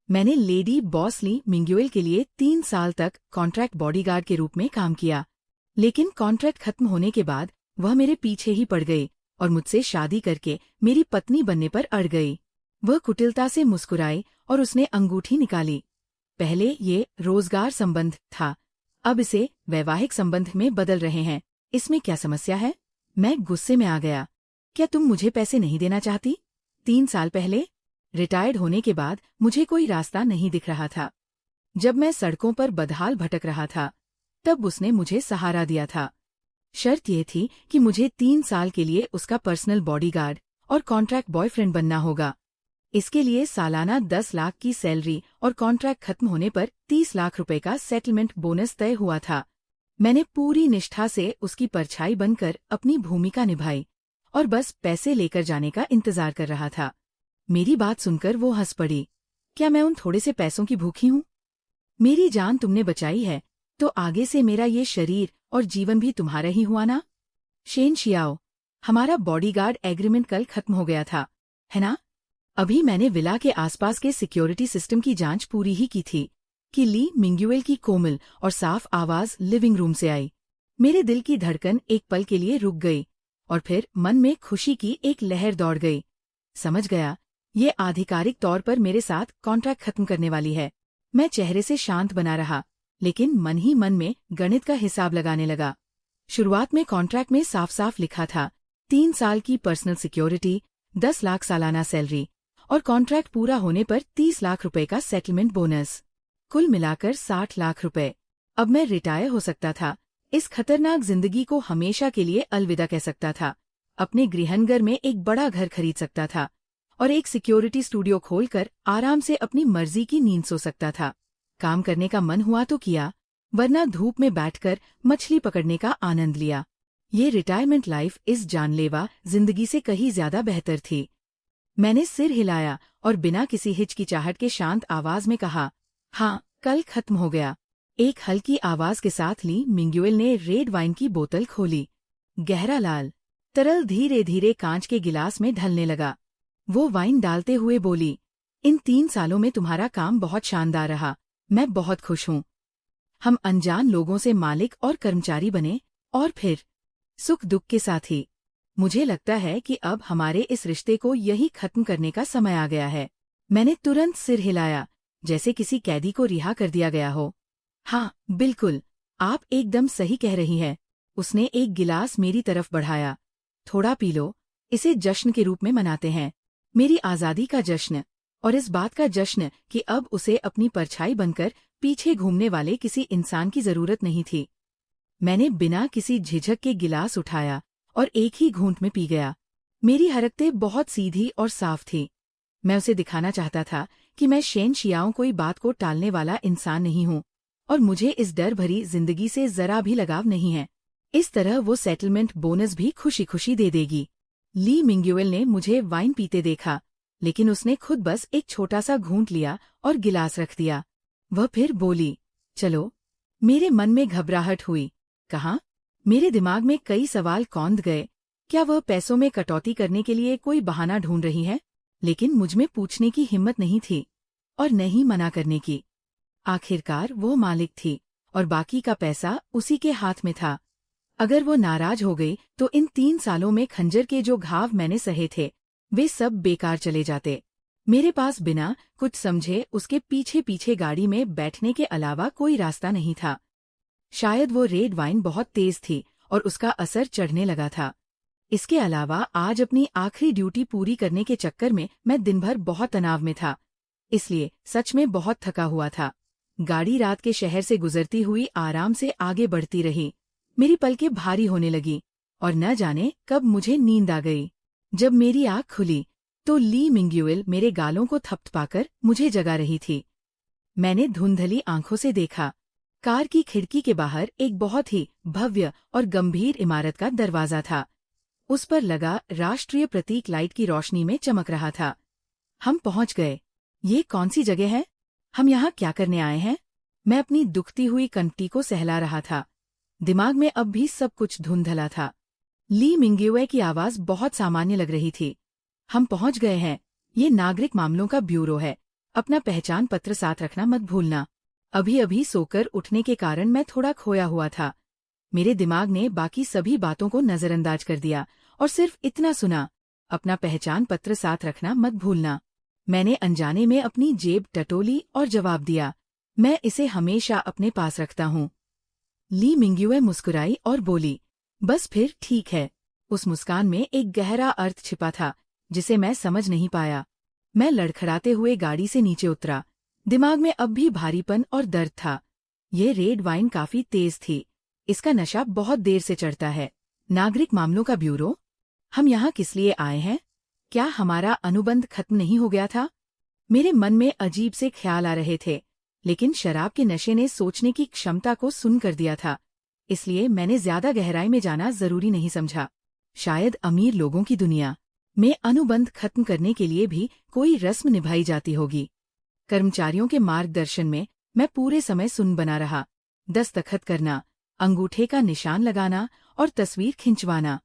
मैंने lady boss ली मिंग्युएल के लिए 3 साल तक कॉन्ट्रैक्ट बॉडीगार्ड के रूप में काम किया, लेकिन कॉन्ट्रैक्ट खत्म होने के बाद वह मेरे पीछे ही पड़ गई और मुझसे शादी करके मेरी पत्नी बनने पर अड़ गई। वह कुटिलता से मुस्कुराई और उसने अंगूठी निकाली। पहले ये रोजगार संबंध था, अब इसे वैवाहिक संबंध में बदल रहे हैं। इसमें क्या समस्या है? मैं गुस्से में आ गया। क्या तुम मुझे पैसे नहीं देना चाहती? 3 साल पहले रिटायर्ड होने के बाद मुझे कोई रास्ता नहीं दिख रहा था। जब मैं सड़कों पर बदहाल भटक रहा था, तब उसने मुझे सहारा दिया था। शर्त यह थी कि मुझे 3 साल के लिए उसका पर्सनल बॉडीगार्ड और कॉन्ट्रैक्ट बॉयफ्रेंड बनना होगा। इसके लिए सालाना 10 लाख की सैलरी और कॉन्ट्रैक्ट खत्म होने पर 30 लाख रुपए का सेटलमेंट बोनस तय हुआ था। मैंने पूरी निष्ठा से उसकी परछाई बनकर अपनी भूमिका निभाई और बस पैसे लेकर जाने का इंतजार कर रहा था। मेरी बात सुनकर वो हंस पड़ी। क्या मैं उन थोड़े से पैसों की भूखी हूँ? मेरी जान तुमने बचाई है, तो आगे से मेरा ये शरीर और जीवन भी तुम्हारा ही हुआ ना? शेन शियाओ, हमारा बॉडीगार्ड एग्रीमेंट कल खत्म हो गया था, है ना? अभी मैंने विला के आसपास के सिक्योरिटी सिस्टम की जांच पूरी ही की थी कि ली मिंग्युएल की कोमल और साफ आवाज लिविंग रूम से आई। मेरे दिल की धड़कन एक पल के लिए रुक गई और फिर मन में खुशी की एक लहर दौड़ गई। समझ गया, ये आधिकारिक तौर पर मेरे साथ कॉन्ट्रैक्ट खत्म करने वाली है। मैं चेहरे से शांत बना रहा, लेकिन मन ही मन में गणित का हिसाब लगाने लगा। शुरुआत में कॉन्ट्रैक्ट में साफ साफ लिखा था 3 साल की पर्सनल सिक्योरिटी, 10 लाख सालाना सैलरी और कॉन्ट्रैक्ट पूरा होने पर 30 लाख रुपए का सेटलमेंट बोनस, कुल मिलाकर 60 लाख रुपए। अब मैं रिटायर हो सकता था, इस खतरनाक जिंदगी को हमेशा के लिए अलविदा कह सकता था, अपने गृहनगर में एक बड़ा घर खरीद सकता था और एक सिक्योरिटी स्टूडियो खोलकर आराम से अपनी मर्जी की नींद सो सकता था। काम करने का मन हुआ तो किया, वरना धूप में बैठकर मछली पकड़ने का आनंद लिया। ये रिटायरमेंट लाइफ इस जानलेवा जिंदगी से कहीं ज्यादा बेहतर थी। मैंने सिर हिलाया और बिना किसी हिचकिचाहट के शांत आवाज में कहा, हाँ, कल खत्म हो गया। एक हल्की आवाज के साथ ली मिंग्युएल ने रेड वाइन की बोतल खोली। गहरा लाल तरल धीरे धीरे कांच के गिलास में ढलने लगा। वो वाइन डालते हुए बोली, इन 3 सालों में तुम्हारा काम बहुत शानदार रहा, मैं बहुत खुश हूँ। हम अनजान लोगों से मालिक और कर्मचारी बने और फिर सुख दुख के साथी। मुझे लगता है कि अब हमारे इस रिश्ते को यही खत्म करने का समय आ गया है। मैंने तुरंत सिर हिलाया, जैसे किसी कैदी को रिहा कर दिया गया हो। हाँ, बिल्कुल, आप एकदम सही कह रही हैं। उसने एक गिलास मेरी तरफ बढ़ाया। थोड़ा पी लो, इसे जश्न के रूप में मनाते हैं, मेरी आज़ादी का जश्न, और इस बात का जश्न कि अब उसे अपनी परछाई बनकर पीछे घूमने वाले किसी इंसान की जरूरत नहीं थी। मैंने बिना किसी झिझक के गिलास उठाया और एक ही घूंट में पी गया। मेरी हरकतें बहुत सीधी और साफ थी। मैं उसे दिखाना चाहता था कि मैं शेन शियाओ कोई बात को टालने वाला इंसान नहीं हूँ और मुझे इस डर भरी जिंदगी से जरा भी लगाव नहीं है। इस तरह वो सेटलमेंट बोनस भी खुशी खुशी दे देगी। ली मिंग्युएल ने मुझे वाइन पीते देखा, लेकिन उसने खुद बस एक छोटा सा घूंट लिया और गिलास रख दिया। वह फिर बोली, चलो। मेरे मन में घबराहट हुई। कहाँ? मेरे दिमाग में कई सवाल कौंध गए। क्या वह पैसों में कटौती करने के लिए कोई बहाना ढूंढ रही है? लेकिन मुझमें पूछने की हिम्मत नहीं थी और नहीं मना करने की। आखिरकार वो मालिक थी और बाकी का पैसा उसी के हाथ में था। अगर वो नाराज हो गई तो इन 3 सालों में खंजर के जो घाव मैंने सहे थे, वे सब बेकार चले जाते। मेरे पास बिना कुछ समझे उसके पीछे पीछे गाड़ी में बैठने के अलावा कोई रास्ता नहीं था। शायद वो रेड वाइन बहुत तेज थी और उसका असर चढ़ने लगा था। इसके अलावा आज अपनी आखिरी ड्यूटी पूरी करने के चक्कर में मैं दिन भर बहुत तनाव में था, इसलिए सच में बहुत थका हुआ था। गाड़ी रात के शहर से गुजरती हुई आराम से आगे बढ़ती रही। मेरी पलकें भारी होने लगी और न जाने कब मुझे नींद आ गई। जब मेरी आँख खुली तो ली मिंग्युएल मेरे गालों को थपथपाकर मुझे जगा रही थी। मैंने धुंधली आंखों से देखा। कार की खिड़की के बाहर एक बहुत ही भव्य और गंभीर इमारत का दरवाजा था। उस पर लगा राष्ट्रीय प्रतीक लाइट की रोशनी में चमक रहा था। हम पहुंच गए। ये कौन सी जगह है? हम यहाँ क्या करने आए हैं? मैं अपनी दुखती हुई कंठी को सहला रहा था। दिमाग में अब भी सब कुछ धुंधला था। ली मिंग्युए की आवाज बहुत सामान्य लग रही थी। हम पहुंच गए हैं। ये नागरिक मामलों का ब्यूरो है। अपना पहचान पत्र साथ रखना मत भूलना। अभी अभी सोकर उठने के कारण मैं थोड़ा खोया हुआ था। मेरे दिमाग ने बाकी सभी बातों को नजरअंदाज कर दिया और सिर्फ इतना सुना, अपना पहचान पत्र साथ रखना मत भूलना। मैंने अनजाने में अपनी जेब टटोली और जवाब दिया, मैं इसे हमेशा अपने पास रखता हूँ। ली मिंग्युए मुस्कुराई और बोली, बस फिर ठीक है। उस मुस्कान में एक गहरा अर्थ छिपा था जिसे मैं समझ नहीं पाया। मैं लड़खड़ाते हुए गाड़ी से नीचे उतरा। दिमाग में अब भी भारीपन और दर्द था। ये रेड वाइन काफी तेज थी। इसका नशा बहुत देर से चढ़ता है। नागरिक मामलों का ब्यूरो? हम यहाँ किस लिए आए हैं? क्या हमारा अनुबंध खत्म नहीं हो गया था? मेरे मन में अजीब से ख्याल आ रहे थे, लेकिन शराब के नशे ने सोचने की क्षमता को सुन्न कर दिया था। इसलिए मैंने ज्यादा गहराई में जाना जरूरी नहीं समझा। शायद अमीर लोगों की दुनिया में अनुबंध खत्म करने के लिए भी कोई रस्म निभाई जाती होगी। कर्मचारियों के मार्गदर्शन में मैं पूरे समय सुन्न बना रहा। दस्तखत करना, अंगूठे का निशान लगाना और तस्वीर खिंचवाना।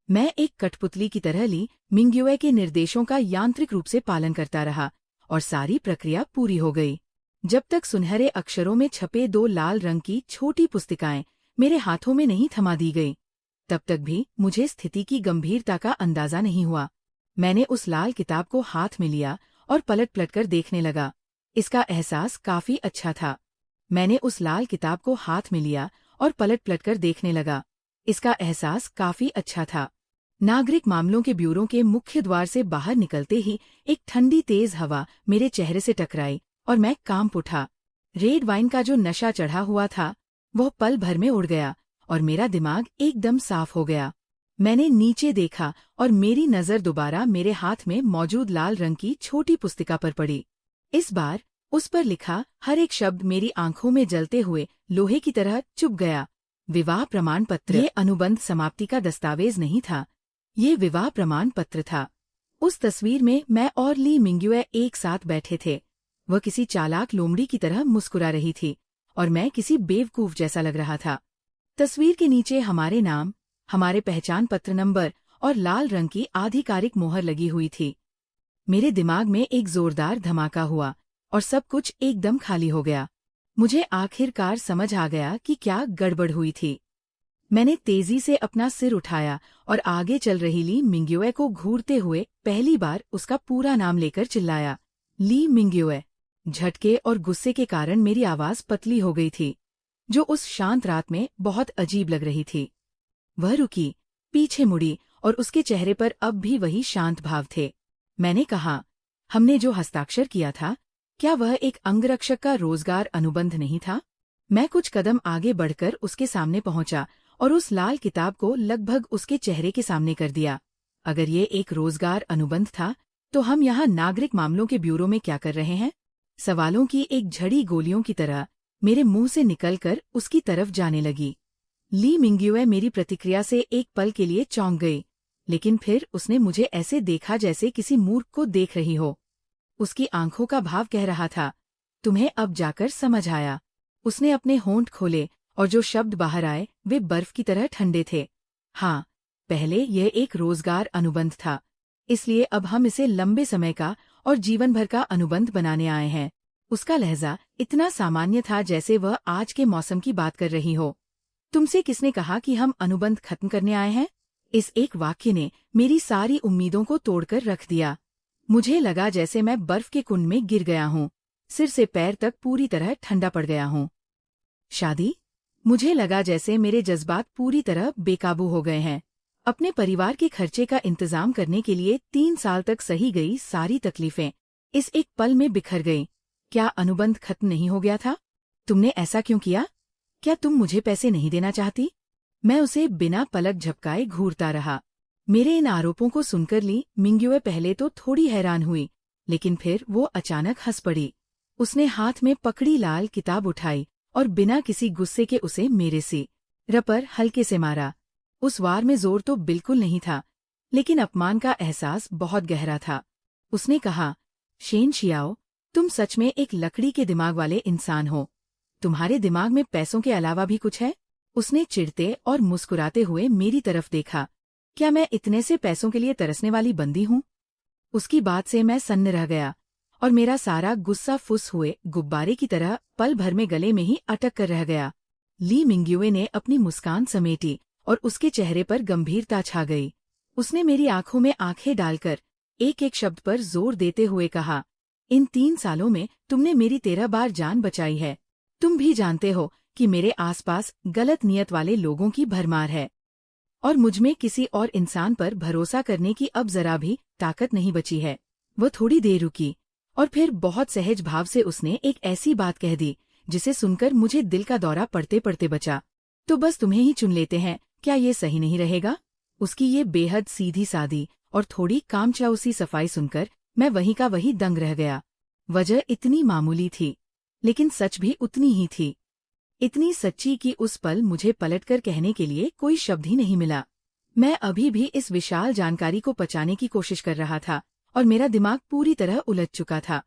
मैं एक कठपुतली की तरह ली मिंग्युए के निर्देशों का यांत्रिक रूप से पालन करता रहा और सारी प्रक्रिया पूरी हो गई। जब तक सुनहरे अक्षरों में छपे 2 लाल रंग की छोटी पुस्तिकाएं मेरे हाथों में नहीं थमा दी गई, तब तक भी मुझे स्थिति की गंभीरता का अंदाजा नहीं हुआ। मैंने उस लाल किताब को हाथ में लिया और पलट पलट कर देखने लगा। इसका एहसास काफी अच्छा था। मैंने उस लाल किताब को हाथ में लिया और पलट पलट कर देखने लगा। इसका एहसास काफी अच्छा था। नागरिक मामलों के ब्यूरो के मुख्य द्वार से बाहर निकलते ही एक ठंडी तेज हवा मेरे चेहरे से टकराई और मैं कांप उठा। रेड वाइन का जो नशा चढ़ा हुआ था वह पल भर में उड़ गया और मेरा दिमाग एकदम साफ हो गया। मैंने नीचे देखा और मेरी नजर दोबारा मेरे हाथ में मौजूद लाल रंग की छोटी पुस्तिका पर पड़ी। इस बार उस पर लिखा हर एक शब्द मेरी आंखों में जलते हुए लोहे की तरह चुभ गया। विवाह प्रमाण पत्र। ये अनुबंध समाप्ति का दस्तावेज नहीं था, ये विवाह प्रमाण पत्र था। उस तस्वीर में मैं और ली मिंग्युए एक साथ बैठे थे। वह किसी चालाक लोमड़ी की तरह मुस्कुरा रही थी और मैं किसी बेवकूफ जैसा लग रहा था। तस्वीर के नीचे हमारे नाम, हमारे पहचान पत्र नंबर और लाल रंग की आधिकारिक मोहर लगी हुई थी। मेरे दिमाग में एक जोरदार धमाका हुआ और सब कुछ एकदम खाली हो गया। मुझे आखिरकार समझ आ गया कि क्या गड़बड़ हुई थी। मैंने तेजी से अपना सिर उठाया और आगे चल रही ली मिंग्युए को घूरते हुए पहली बार उसका पूरा नाम लेकर चिल्लाया, ली मिंग्युए। झटके और गुस्से के कारण मेरी आवाज पतली हो गई थी, जो उस शांत रात में बहुत अजीब लग रही थी। वह रुकी, पीछे मुड़ी और उसके चेहरे पर अब भी वही शांत भाव थे। मैंने कहा, हमने जो हस्ताक्षर किया था, क्या वह एक अंगरक्षक का रोजगार अनुबंध नहीं था? मैं कुछ कदम आगे बढ़कर उसके सामने पहुंचा और उस लाल किताब को लगभग उसके चेहरे के सामने कर दिया। अगर ये एक रोजगार अनुबंध था, तो हम यहाँ नागरिक मामलों के ब्यूरो में क्या कर रहे हैं? सवालों की एक झड़ी गोलियों की तरह मेरे मुंह से निकलकर उसकी तरफ जाने लगी। ली मिंग्युए मेरी प्रतिक्रिया से एक पल के लिए चौंक गई, लेकिन फिर उसने मुझे ऐसे देखा जैसे किसी मूर्ख को देख रही हो। उसकी आंखों का भाव कह रहा था, तुम्हें अब जाकर समझ आया। उसने अपने होंठ खोले और जो शब्द बाहर आए वे बर्फ की तरह ठंडे थे। हाँ, पहले यह एक रोजगार अनुबंध था, इसलिए अब हम इसे लंबे समय का और जीवन भर का अनुबंध बनाने आए हैं। उसका लहजा इतना सामान्य था जैसे वह आज के मौसम की बात कर रही हो। तुमसे किसने कहा कि हम अनुबंध खत्म करने आए हैं? इस एक वाक्य ने मेरी सारी उम्मीदों को तोड़कर रख दिया। मुझे लगा जैसे मैं बर्फ के कुंड में गिर गया हूँ, सिर से पैर तक पूरी तरह ठंडा पड़ गया हूँ। शादी? मुझे लगा जैसे मेरे जज्बात पूरी तरह बेकाबू हो गए हैं। अपने परिवार के खर्चे का इंतजाम करने के लिए 3 साल तक सही गई सारी तकलीफें इस एक पल में बिखर गईं। क्या अनुबंध खत्म नहीं हो गया था? तुमने ऐसा क्यों किया? क्या तुम मुझे पैसे नहीं देना चाहती? मैं उसे बिना पलक झपकाए घूरता रहा। मेरे इन आरोपों को सुनकर ली मिंग्युए पहले तो थोड़ी हैरान हुई, लेकिन फिर वो अचानक हंस पड़ी। उसने हाथ में पकड़ी लाल किताब उठाई और बिना किसी गुस्से के उसे मेरे सिर पर हल्के से मारा। उस वार में जोर तो बिल्कुल नहीं था, लेकिन अपमान का एहसास बहुत गहरा था। उसने कहा, शेन शियाओ, तुम सच में एक लकड़ी के दिमाग वाले इंसान हो। तुम्हारे दिमाग में पैसों के अलावा भी कुछ है? उसने चिढ़ते और मुस्कुराते हुए मेरी तरफ देखा। क्या मैं इतने से पैसों के लिए तरसने वाली बंदी हूँ? उसकी बात से मैं सन्न रह गया और मेरा सारा गुस्सा फुस हुए गुब्बारे की तरह पल भर में गले में ही अटक कर रह गया। ली मिंग्युए ने अपनी मुस्कान समेटी और उसके चेहरे पर गंभीरता छा गई। उसने मेरी आंखों में आंखें डालकर एक एक शब्द पर जोर देते हुए कहा, इन 3 सालों में तुमने मेरी 13 बार जान बचाई है। तुम भी जानते हो कि मेरे आसपास गलत नियत वाले लोगों की भरमार है और मुझमें किसी और इंसान पर भरोसा करने की अब जरा भी ताकत नहीं बची है। वह थोड़ी देर रुकी और फिर बहुत सहज भाव से उसने एक ऐसी बात कह दी जिसे सुनकर मुझे दिल का दौरा पड़ते पड़ते बचा। तो बस तुम्हें ही चुन लेते हैं, क्या ये सही नहीं रहेगा? उसकी ये बेहद सीधी सादी और थोड़ी कामचाउसी सफाई सुनकर मैं वहीं का वहीं दंग रह गया। वजह इतनी मामूली थी, लेकिन सच भी उतनी ही थी। इतनी सच्ची कि उस पल मुझे पलटकर कहने के लिए कोई शब्द ही नहीं मिला। मैं अभी भी इस विशाल जानकारी को पचाने की कोशिश कर रहा था और मेरा दिमाग पूरी तरह उलझ चुका था।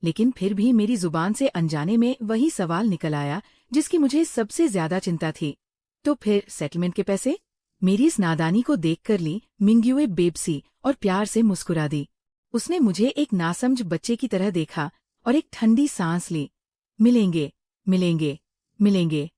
लेकिन फिर भी मेरी जुबान से अनजाने में वही सवाल निकल आया जिसकी मुझे सबसे ज्यादा चिंता थी। तो फिर सेटलमेंट के पैसे? मेरी इस नादानी को देखकर ली मिंग्युए बेबसी और प्यार से मुस्कुरा दी। उसने मुझे एक नासमझ बच्चे की तरह देखा और एक ठंडी सांस ली। मिलेंगे, मिलेंगे, मिलेंगे।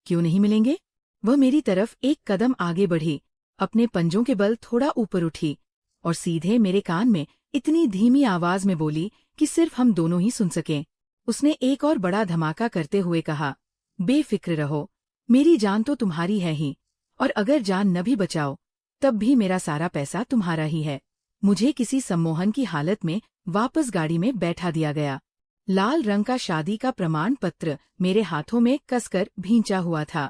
क्यों नहीं मिलेंगे? वह मेरी तरफ एक कदम आगे बढ़ी, अपने पंजों के बल थोड़ा ऊपर उठी और सीधे मेरे कान में इतनी धीमी आवाज में बोली कि सिर्फ हम दोनों ही सुन सकें। उसने एक और बड़ा धमाका करते हुए कहा, बेफिक्र रहो, मेरी जान तो तुम्हारी है ही, और अगर जान न भी बचाओ तब भी मेरा सारा पैसा तुम्हारा ही है। मुझे किसी सम्मोहन की हालत में वापस गाड़ी में बैठा दिया गया। लाल रंग का शादी का प्रमाण पत्र मेरे हाथों में कसकर भींचा हुआ था।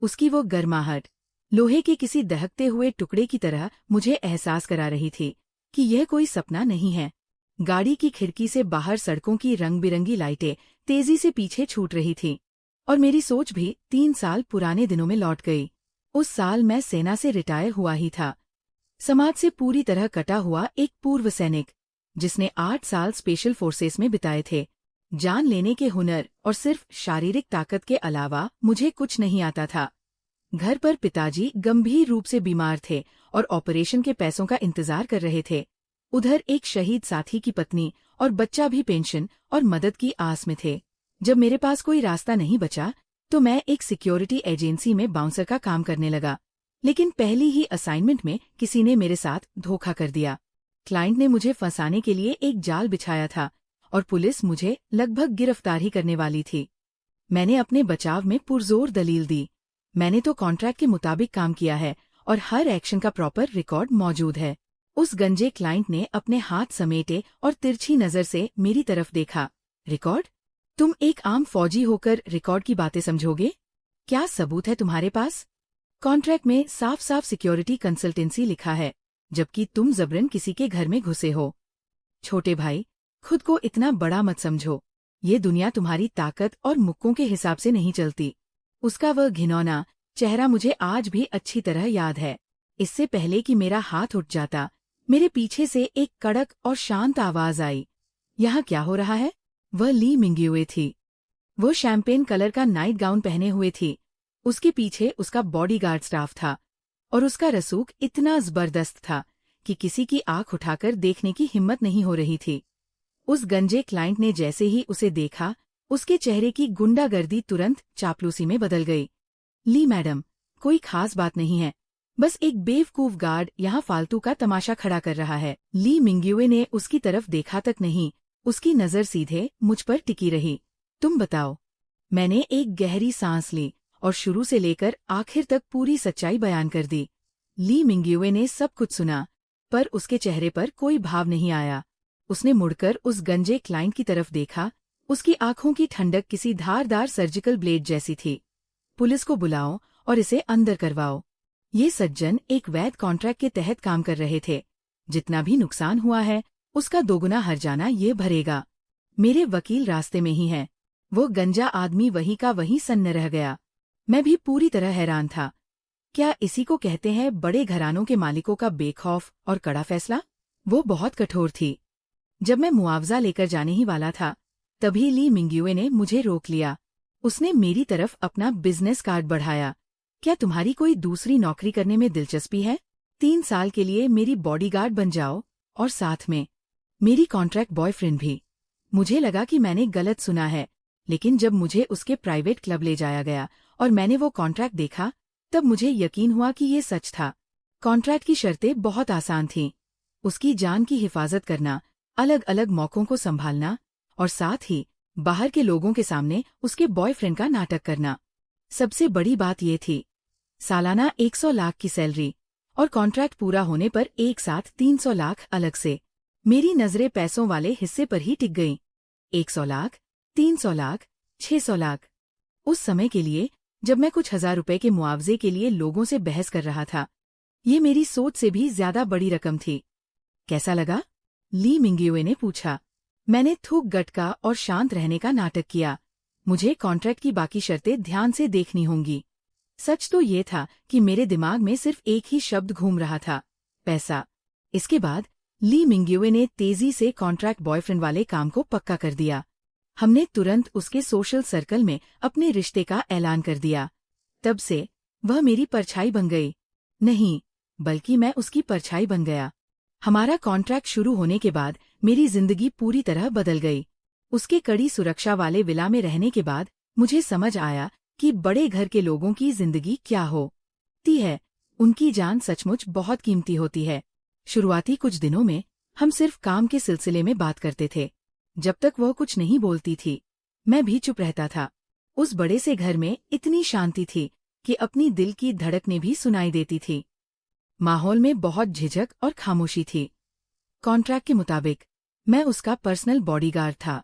उसकी वो गर्माहट लोहे के किसी दहकते हुए टुकड़े की तरह मुझे एहसास करा रही थी कि यह कोई सपना नहीं है। गाड़ी की खिड़की से बाहर सड़कों की रंग बिरंगी लाइटें तेजी से पीछे छूट रही थीं और मेरी सोच भी 3 साल पुराने दिनों में लौट गई। उस साल मैं सेना से रिटायर हुआ ही था, समाज से पूरी तरह कटा हुआ एक पूर्व सैनिक जिसने 8 साल स्पेशल फोर्सेस में बिताए थे। जान लेने के हुनर और सिर्फ शारीरिक ताकत के अलावा मुझे कुछ नहीं आता था। घर पर पिताजी गंभीर रूप से बीमार थे और ऑपरेशन के पैसों का इंतजार कर रहे थे। उधर एक शहीद साथी की पत्नी और बच्चा भी पेंशन और मदद की आस में थे। जब मेरे पास कोई रास्ता नहीं बचा तो मैं एक सिक्योरिटी एजेंसी में बाउंसर का काम करने लगा। लेकिन पहली ही असाइनमेंट में किसी ने मेरे साथ धोखा कर दिया। क्लाइंट ने मुझे फंसाने के लिए एक जाल बिछाया था और पुलिस मुझे लगभग गिरफ्तार ही करने वाली थी। मैंने अपने बचाव में पुरजोर दलील दी। मैंने तो कॉन्ट्रैक्ट के मुताबिक काम किया है और हर एक्शन का प्रॉपर रिकॉर्ड मौजूद है। उस गंजे क्लाइंट ने अपने हाथ समेटे और तिरछी नजर से मेरी तरफ देखा। रिकॉर्ड? तुम एक आम फौजी होकर रिकॉर्ड की बातें समझोगे? क्या सबूत है तुम्हारे पास? कॉन्ट्रैक्ट में साफ साफ सिक्योरिटी कंसल्टेंसी लिखा है, जबकि तुम जबरन किसी के घर में घुसे हो। छोटे भाई, खुद को इतना बड़ा मत समझो। ये दुनिया तुम्हारी ताकत और मुक्कों के हिसाब से नहीं चलती। उसका वह घिनौना चेहरा मुझे आज भी अच्छी तरह याद है। इससे पहले कि मेरा हाथ उठ जाता, मेरे पीछे से एक कड़क और शांत आवाज आई। यहाँ क्या हो रहा है? वह ली मिंग्युए थी। वो शैंपेन कलर का नाइट गाउन पहने हुए थी। उसके पीछे उसका बॉडीगार्ड स्टाफ था और उसका रसूख इतना जबरदस्त था कि किसी की आंख उठाकर देखने की हिम्मत नहीं हो रही थी। उस गंजे क्लाइंट ने जैसे ही उसे देखा, उसके चेहरे की गुंडागर्दी तुरंत चापलूसी में बदल गई। ली मैडम, कोई खास बात नहीं है, बस एक बेवकूफ गार्ड यहाँ फालतू का तमाशा खड़ा कर रहा है। ली मिंग्युए ने उसकी तरफ देखा तक नहीं, उसकी नजर सीधे मुझ पर टिकी रही। तुम बताओ। मैंने एक गहरी सांस ली और शुरू से लेकर आखिर तक पूरी सच्चाई बयान कर दी। ली मिंग्युए ने सब कुछ सुना, पर उसके चेहरे पर कोई भाव नहीं आया। उसने मुड़कर उस गंजे क्लाइंट की तरफ देखा। उसकी आंखों की ठंडक किसी धारदार सर्जिकल ब्लेड जैसी थी। पुलिस को बुलाओ और इसे अंदर करवाओ। ये सज्जन एक वैध कॉन्ट्रैक्ट के तहत काम कर रहे थे। जितना भी नुकसान हुआ है, उसका दोगुना हर्जाना ये भरेगा। मेरे वकील रास्ते में ही हैं। वो गंजा आदमी वहीं का वहीं सन्न रह गया। मैं भी पूरी तरह हैरान था। क्या इसी को कहते हैं बड़े घरानों के मालिकों का बेखौफ और कड़ा फैसला? वो बहुत कठोर थी। जब मैं मुआवजा लेकर जाने ही वाला था, तभी ली मिंग्युए ने मुझे रोक लिया। उसने मेरी तरफ अपना बिजनेस कार्ड बढ़ाया। क्या तुम्हारी कोई दूसरी नौकरी करने में दिलचस्पी है? 3 साल के लिए मेरी बॉडीगार्ड बन जाओ और साथ में मेरी कॉन्ट्रैक्ट बॉयफ्रेंड भी। मुझे लगा कि मैंने गलत सुना है, लेकिन जब मुझे उसके प्राइवेट क्लब ले जाया गया और मैंने वो कॉन्ट्रैक्ट देखा, तब मुझे यकीन हुआ कि ये सच था। कॉन्ट्रैक्ट की शर्तें बहुत आसान थीं। उसकी जान की हिफाजत करना, अलग अलग मौकों को संभालना और साथ ही बाहर के लोगों के सामने उसके बॉयफ्रेंड का नाटक करना। सबसे बड़ी बात ये थी, सालाना 100 लाख की सैलरी और कॉन्ट्रैक्ट पूरा होने पर एक साथ 300 लाख अलग से। मेरी नजरें पैसों वाले हिस्से पर ही टिक गईं। 100 लाख, 300 लाख, 600 लाख। उस समय के लिए, जब मैं कुछ हजार रुपए के मुआवजे के लिए लोगों से बहस कर रहा था, ये मेरी सोच से भी ज्यादा बड़ी रकम थी। कैसा लगा? ली मिंगयुए ने पूछा। मैंने थूक गटका और शांत रहने का नाटक किया। मुझे कॉन्ट्रैक्ट की बाकी शर्तें ध्यान से देखनी होंगी। सच तो ये था कि मेरे दिमाग में सिर्फ एक ही शब्द घूम रहा था, पैसा। इसके बाद ली मिंगयुए ने तेजी से कॉन्ट्रैक्ट बॉयफ्रेंड वाले काम को पक्का कर दिया। हमने तुरंत उसके सोशल सर्कल में अपने रिश्ते का ऐलान कर दिया। तब से वह मेरी परछाई बन गई। नहीं, बल्कि मैं उसकी परछाई बन गया। हमारा कॉन्ट्रैक्ट शुरू होने के बाद मेरी जिंदगी पूरी तरह बदल गई। उसके कड़ी सुरक्षा वाले विला में रहने के बाद मुझे समझ आया कि बड़े घर के लोगों की जिंदगी क्या होती है। उनकी जान सचमुच बहुत कीमती होती है। शुरुआती कुछ दिनों में हम सिर्फ काम के सिलसिले में बात करते थे। जब तक वह कुछ नहीं बोलती थी, मैं भी चुप रहता था। उस बड़े से घर में इतनी शांति थी कि अपनी दिल की धड़कनें भी सुनाई देती थी। माहौल में बहुत झिझक और खामोशी थी। कॉन्ट्रैक्ट के मुताबिक मैं उसका पर्सनल बॉडीगार्ड था।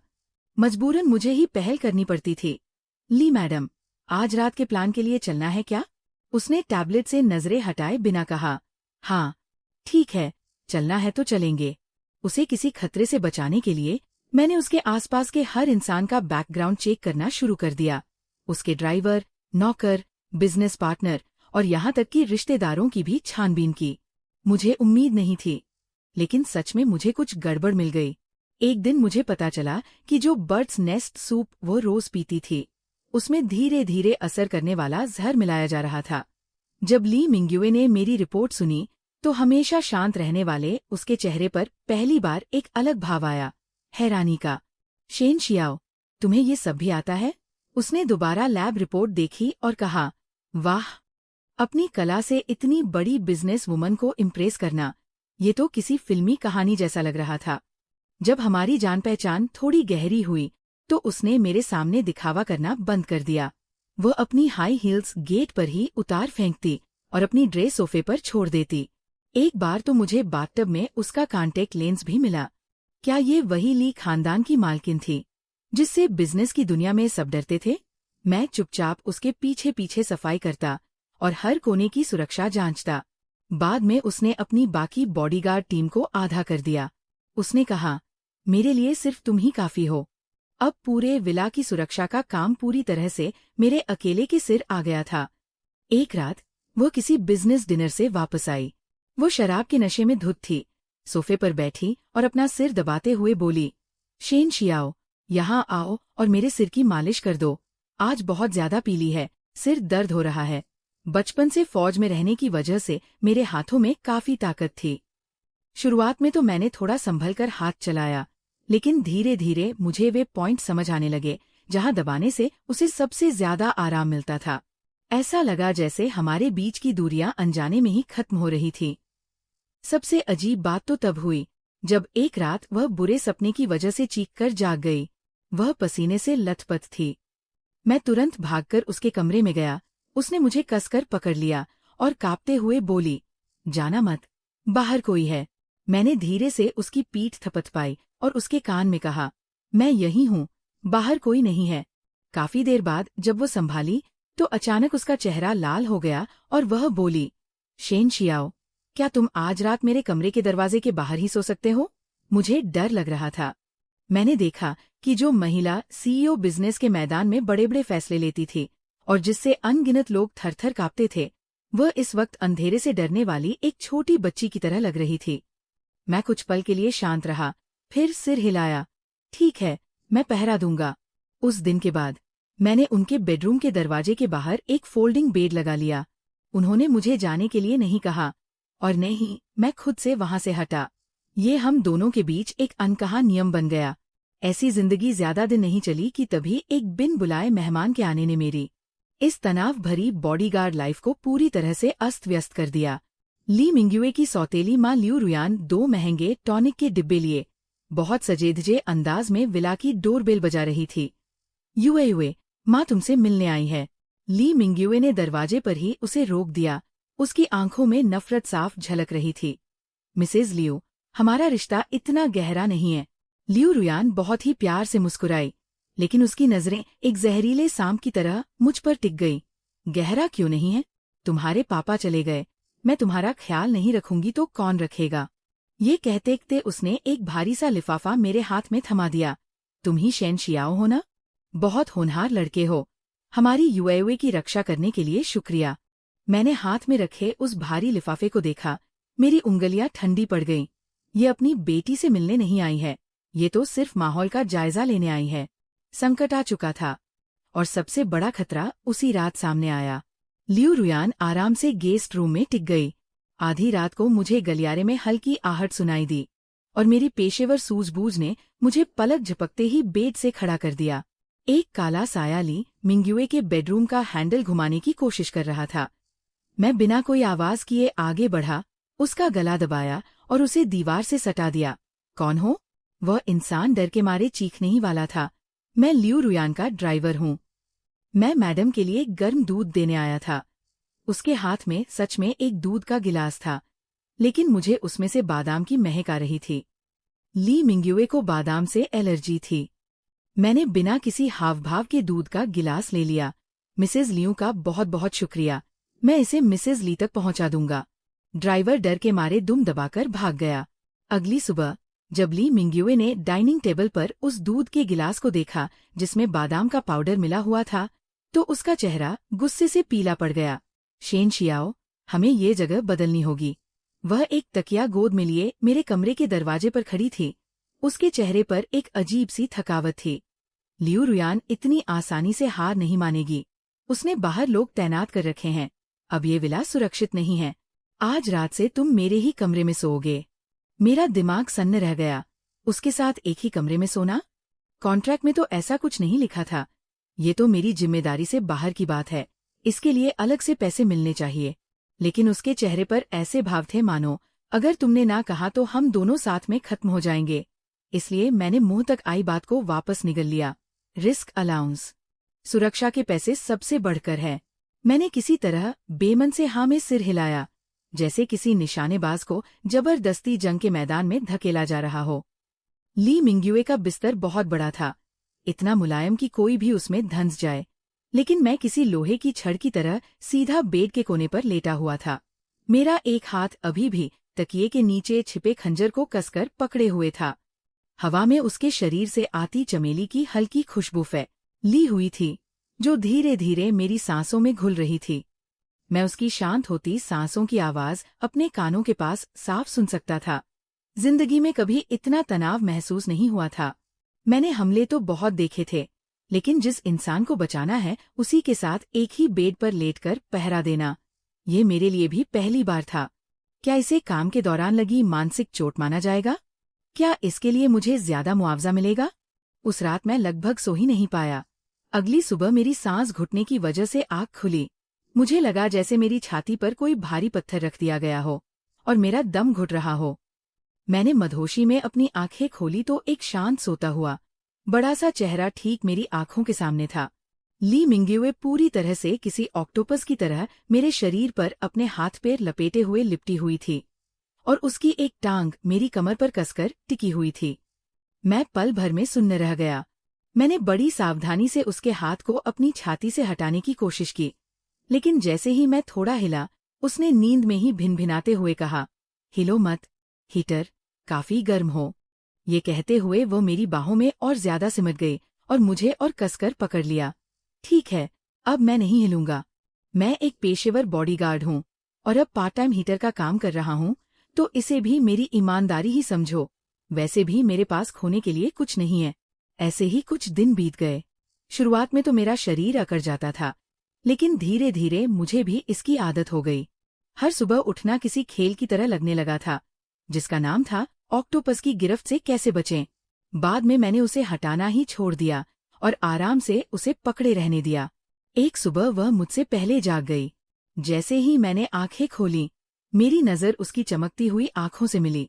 मजबूरन मुझे ही पहल करनी पड़ती थी। ली मैडम, आज रात के प्लान के लिए चलना है क्या? उसने टैबलेट से नजरें हटाए बिना कहा। हाँ, ठीक है, चलना है तो चलेंगे। उसे किसी खतरे से बचाने के लिए मैंने उसके आसपास के हर इंसान का बैकग्राउंड चेक करना शुरू कर दिया। उसके ड्राइवर, नौकर, बिजनेस पार्टनर और यहाँ तक कि रिश्तेदारों की भी छानबीन की। मुझे उम्मीद नहीं थी, लेकिन सच में मुझे कुछ गड़बड़ मिल गई। एक दिन मुझे पता चला कि जो बर्ड्स नेस्ट सूप वो रोज पीती थी, उसमें धीरे धीरे असर करने वाला जहर मिलाया जा रहा था। जब ली मिंगयुए ने मेरी रिपोर्ट सुनी, तो हमेशा शांत रहने वाले उसके चेहरे पर पहली बार एक अलग भाव आया, हैरानी का। शेन शियाओ, तुम्हें ये सब भी आता है? उसने दोबारा लैब रिपोर्ट देखी और कहा, वाह, अपनी कला से इतनी बड़ी बिजनेस वुमन को इम्प्रेस करना, ये तो किसी फिल्मी कहानी जैसा लग रहा था। जब हमारी जान पहचान थोड़ी गहरी हुई, तो उसने मेरे सामने दिखावा करना बंद कर दिया। वह अपनी हाई हील्स गेट पर ही उतार फेंकती और अपनी ड्रेस सोफे पर छोड़ देती। एक बार तो मुझे बाथटब में उसका कॉन्टैक्ट लेंस भी मिला। क्या ये वही ली खानदान की मालकिन थी, जिससे बिजनेस की दुनिया में सब डरते थे? मैं चुपचाप उसके पीछे पीछे सफाई करता और हर कोने की सुरक्षा जांचता। बाद में उसने अपनी बाकी बॉडीगार्ड टीम को आधा कर दिया। उसने कहा, मेरे लिए सिर्फ तुम ही काफी हो। अब पूरे विला की सुरक्षा का काम पूरी तरह से मेरे अकेले के सिर आ गया था। एक रात वो किसी बिजनेस डिनर से वापस आई। वो शराब के नशे में धुत थी। सोफे पर बैठी और अपना सिर दबाते हुए बोली, शेन शियाओ, यहाँ आओ और मेरे सिर की मालिश कर दो। आज बहुत ज्यादा पी ली है, सिर दर्द हो रहा है। बचपन से फौज में रहने की वजह से मेरे हाथों में काफी ताकत थी। शुरुआत में तो मैंने थोड़ा संभल कर हाथ चलाया, लेकिन धीरे धीरे मुझे वे पॉइंट समझ आने लगे जहां दबाने से उसे सबसे ज्यादा आराम मिलता था। ऐसा लगा जैसे हमारे बीच की दूरियां अनजाने में ही खत्म हो रही थी। सबसे अजीब बात तो तब हुई जब एक रात वह बुरे सपने की वजह से चीखकर जाग गई। वह पसीने से लथपथ थी। मैं तुरंत भागकर उसके कमरे में गया। उसने मुझे कसकर पकड़ लिया और कांपते हुए बोली, जाना मत, बाहर कोई है। मैंने धीरे से उसकी पीठ थपथपाई और उसके कान में कहा, मैं यही हूँ, बाहर कोई नहीं है। काफी देर बाद जब वो संभाली तो अचानक उसका चेहरा लाल हो गया और वह बोली, शेन शियाओ, क्या तुम आज रात मेरे कमरे के दरवाजे के बाहर ही सो सकते हो? मुझे डर लग रहा था। मैंने देखा कि जो महिला सीईओ बिजनेस के मैदान में बड़े बड़े फैसले लेती थी और जिससे अनगिनत लोग थरथर कांपते थे, वह इस वक्त अंधेरे से डरने वाली एक छोटी बच्ची की तरह लग रही थी। मैं कुछ पल के लिए शांत रहा, फिर सिर हिलाया। ठीक है, मैं पहरा दूंगा। उस दिन के बाद मैंने उनके बेडरूम के दरवाजे के बाहर एक फोल्डिंग बेड लगा लिया। उन्होंने मुझे जाने के लिए नहीं कहा और नहीं, मैं खुद से वहां से हटा। ये हम दोनों के बीच एक अनकहा नियम बन गया। ऐसी जिंदगी ज्यादा दिन नहीं चली कि तभी एक बिन बुलाए मेहमान के आने ने मेरी इस तनाव भरी बॉडीगार्ड लाइफ को पूरी तरह से अस्त व्यस्त कर दिया। ली मिंग्युए की सौतेली माँ लियू रुयान 2 महंगे टॉनिक के डिब्बे लिए बहुत सजेधजे अंदाज में विला की डोरबेल बजा रही थी। युए, माँ तुमसे मिलने आई है। ली मिंग्युए ने दरवाजे पर ही उसे रोक दिया। उसकी आंखों में नफरत साफ झलक रही थी। मिसेज लियू, हमारा रिश्ता इतना गहरा नहीं है। लियू रुयान बहुत ही प्यार से मुस्कुराई, लेकिन उसकी नजरें एक जहरीले सांप की तरह मुझ पर टिक गई। गहरा क्यों नहीं है? तुम्हारे पापा चले गए, मैं तुम्हारा ख्याल नहीं रखूंगी तो कौन रखेगा? ये कहते उसने एक भारी सा लिफाफा मेरे हाथ में थमा दिया। तुम ही शेन शियाओ हो ना? बहुत होनहार लड़के हो। हमारी यूएए की रक्षा करने के लिए शुक्रिया। मैंने हाथ में रखे उस भारी लिफाफे को देखा। मेरी उंगलियां ठंडी पड़ गईं। ये अपनी बेटी से मिलने नहीं आई है, ये तो सिर्फ माहौल का जायजा लेने आई है। संकट आ चुका था और सबसे बड़ा खतरा उसी रात सामने आया। लियू रुयान आराम से गेस्ट रूम में टिक गई। आधी रात को मुझे गलियारे में हल्की आहट सुनाई दी और मेरी पेशेवर सूझबूझ ने मुझे पलक झपकते ही बेड से खड़ा कर दिया। एक काला साया ली मिंग्युए के बेडरूम का हैंडल घुमाने की कोशिश कर रहा था। मैं बिना कोई आवाज किए आगे बढ़ा, उसका गला दबाया और उसे दीवार से सटा दिया। कौन हो? वह इंसान डर के मारे चीखने ही वाला था। मैं लियू रुयान का ड्राइवर हूँ। मैं मैडम के लिए गर्म दूध देने आया था। उसके हाथ में सच में एक दूध का गिलास था, लेकिन मुझे उसमें से बादाम की महक आ रही थी। ली मिंग्युए को बादाम से एलर्जी थी। मैंने बिना किसी हावभाव के दूध का गिलास ले लिया। मिसेज लियू का बहुत बहुत शुक्रिया, मैं इसे मिसेज ली तक पहुंचा दूंगा। ड्राइवर डर के मारे दुम दबाकर भाग गया। अगली सुबह जब ली मिंग्युए ने डाइनिंग टेबल पर उस दूध के गिलास को देखा जिसमें बादाम का पाउडर मिला हुआ था, तो उसका चेहरा गुस्से से पीला पड़ गया। शेन शियाओ, हमें ये जगह बदलनी होगी। वह एक तकिया गोद में लिए मेरे कमरे के दरवाजे पर खड़ी थी। उसके चेहरे पर एक अजीब सी थकावट थी। लियू रुयान इतनी आसानी से हार नहीं मानेगी। उसने बाहर लोग तैनात कर रखे हैं। अब ये विला सुरक्षित नहीं है। आज रात से तुम मेरे ही कमरे में सोओगे। मेरा दिमाग सन्न रह गया। उसके साथ एक ही कमरे में सोना? कॉन्ट्रैक्ट में तो ऐसा कुछ नहीं लिखा था। ये तो मेरी जिम्मेदारी से बाहर की बात है। इसके लिए अलग से पैसे मिलने चाहिए। लेकिन उसके चेहरे पर ऐसे भाव थे मानो अगर तुमने ना कहा तो हम दोनों साथ में खत्म हो जाएंगे। इसलिए मैंने मुंह तक आई बात को वापस निगल लिया। रिस्क अलाउंस, सुरक्षा के पैसे सबसे बढ़कर है। मैंने किसी तरह बेमन से हाँ में सिर हिलाया, जैसे किसी निशानेबाज को जबरदस्ती जंग के मैदान में धकेला जा रहा हो। ली मिंग्युए का बिस्तर बहुत बड़ा था, इतना मुलायम कि कोई भी उसमें धंस जाए, लेकिन मैं किसी लोहे की छड़ की तरह सीधा बेड के कोने पर लेटा हुआ था। मेरा एक हाथ अभी भी तकिए के नीचे छिपे खंजर को कसकर पकड़े हुए था। हवा में उसके शरीर से आती चमेली की हल्की खुशबू फैली हुई थी, जो धीरे धीरे मेरी सांसों में घुल रही थी। मैं उसकी शांत होती सांसों की आवाज अपने कानों के पास साफ सुन सकता था। जिंदगी में कभी इतना तनाव महसूस नहीं हुआ था। मैंने हमले तो बहुत देखे थे, लेकिन जिस इंसान को बचाना है उसी के साथ एक ही बेड पर लेटकर पहरा देना, ये मेरे लिए भी पहली बार था। क्या इसे काम के दौरान लगी मानसिक चोट माना जाएगा? क्या इसके लिए मुझे ज्यादा मुआवजा मिलेगा? उस रात मैं लगभग सो ही नहीं पाया। अगली सुबह मेरी सांस घुटने की वजह से आँख खुली। मुझे लगा जैसे मेरी छाती पर कोई भारी पत्थर रख दिया गया हो और मेरा दम घुट रहा हो। मैंने मदहोशी में अपनी आंखें खोली तो एक शांत सोता हुआ बड़ा सा चेहरा ठीक मेरी आंखों के सामने था। ली मिंग्युए पूरी तरह से किसी ऑक्टोपस की तरह मेरे शरीर पर अपने हाथ पैर लपेटे हुए लिपटी हुई थी और उसकी एक टांग मेरी कमर पर कसकर टिकी हुई थी। मैं पल भर में सुन्न रह गया। मैंने बड़ी सावधानी से उसके हाथ को अपनी छाती से हटाने की कोशिश की, लेकिन जैसे ही मैं थोड़ा हिला, उसने नींद में ही भिनभिनाते हुए कहा, हिलो मत, हीटर काफी गर्म हो। ये कहते हुए वो मेरी बाहों में और ज्यादा सिमट गई और मुझे और कसकर पकड़ लिया। ठीक है, अब मैं नहीं हिलूंगा। मैं एक पेशेवर बॉडीगार्ड हूँ और अब पार्ट टाइम हीटर का काम कर रहा हूँ, तो इसे भी मेरी ईमानदारी ही समझो। वैसे भी मेरे पास खोने के लिए कुछ नहीं है। ऐसे ही कुछ दिन बीत गए। शुरुआत में तो मेरा शरीर अकड़ जाता था, लेकिन धीरे धीरे मुझे भी इसकी आदत हो गई। हर सुबह उठना किसी खेल की तरह लगने लगा था, जिसका नाम था ऑक्टोपस की गिरफ्त से कैसे बचें। बाद में मैंने उसे हटाना ही छोड़ दिया और आराम से उसे पकड़े रहने दिया। एक सुबह वह मुझसे पहले जाग गई। जैसे ही मैंने आंखें खोली, मेरी नज़र उसकी चमकती हुई आंखों से मिली।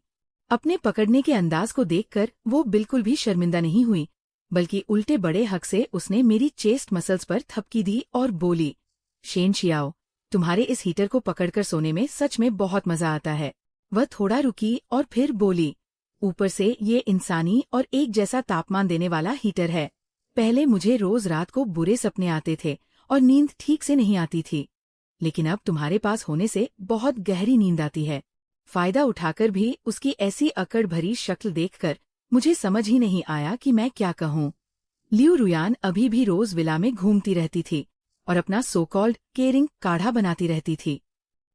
अपने पकड़ने के अंदाज को देखकर वो बिल्कुल भी शर्मिंदा नहीं हुई, बल्कि उल्टे बड़े हक से उसने मेरी चेस्ट मसल्स पर थपकी दी और बोली, शेन शियाओ, तुम्हारे इस हीटर को पकड़कर सोने में सच में बहुत मजा आता है। वह थोड़ा रुकी और फिर बोली, ऊपर से ये इंसानी और एक जैसा तापमान देने वाला हीटर है। पहले मुझे रोज रात को बुरे सपने आते थे और नींद ठीक से नहीं आती थी, लेकिन अब तुम्हारे पास होने से बहुत गहरी नींद आती है। फायदा उठाकर भी उसकी ऐसी अकड़ भरी शक्ल देखकर मुझे समझ ही नहीं आया कि मैं क्या कहूँ। लियू रुयान अभी भी रोज विला में घूमती रहती थी और अपना सो कॉल्ड केयरिंग काढ़ा बनाती रहती थी।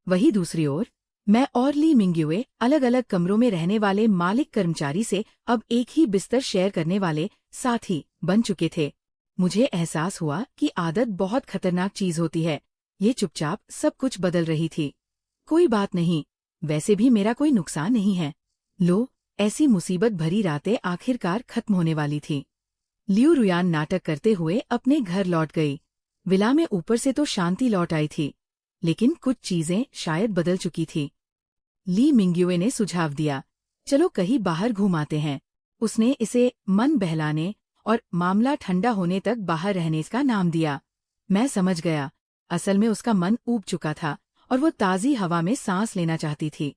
वही दूसरी ओर मैं और ली मिंग्युए अलग अलग कमरों में रहने वाले मालिक कर्मचारी से अब एक ही बिस्तर शेयर करने वाले साथी बन चुके थे। मुझे एहसास हुआ कि आदत बहुत खतरनाक चीज होती है। ये चुपचाप सब कुछ बदल रही थी। कोई बात नहीं, वैसे भी मेरा कोई नुकसान नहीं है। लो, ऐसी मुसीबत भरी रातें आखिरकार खत्म होने वाली थी। लियू रुयान नाटक करते हुए अपने घर लौट गई। विला में ऊपर से तो शांति लौट आई थी, लेकिन कुछ चीजें शायद बदल चुकी थी। ली मिंग्युए ने सुझाव दिया, चलो कहीं बाहर घूम आते हैं। उसने इसे मन बहलाने और मामला ठंडा होने तक बाहर रहने का नाम दिया। मैं समझ गया, असल में उसका मन ऊब चुका था और वो ताज़ी हवा में सांस लेना चाहती थी।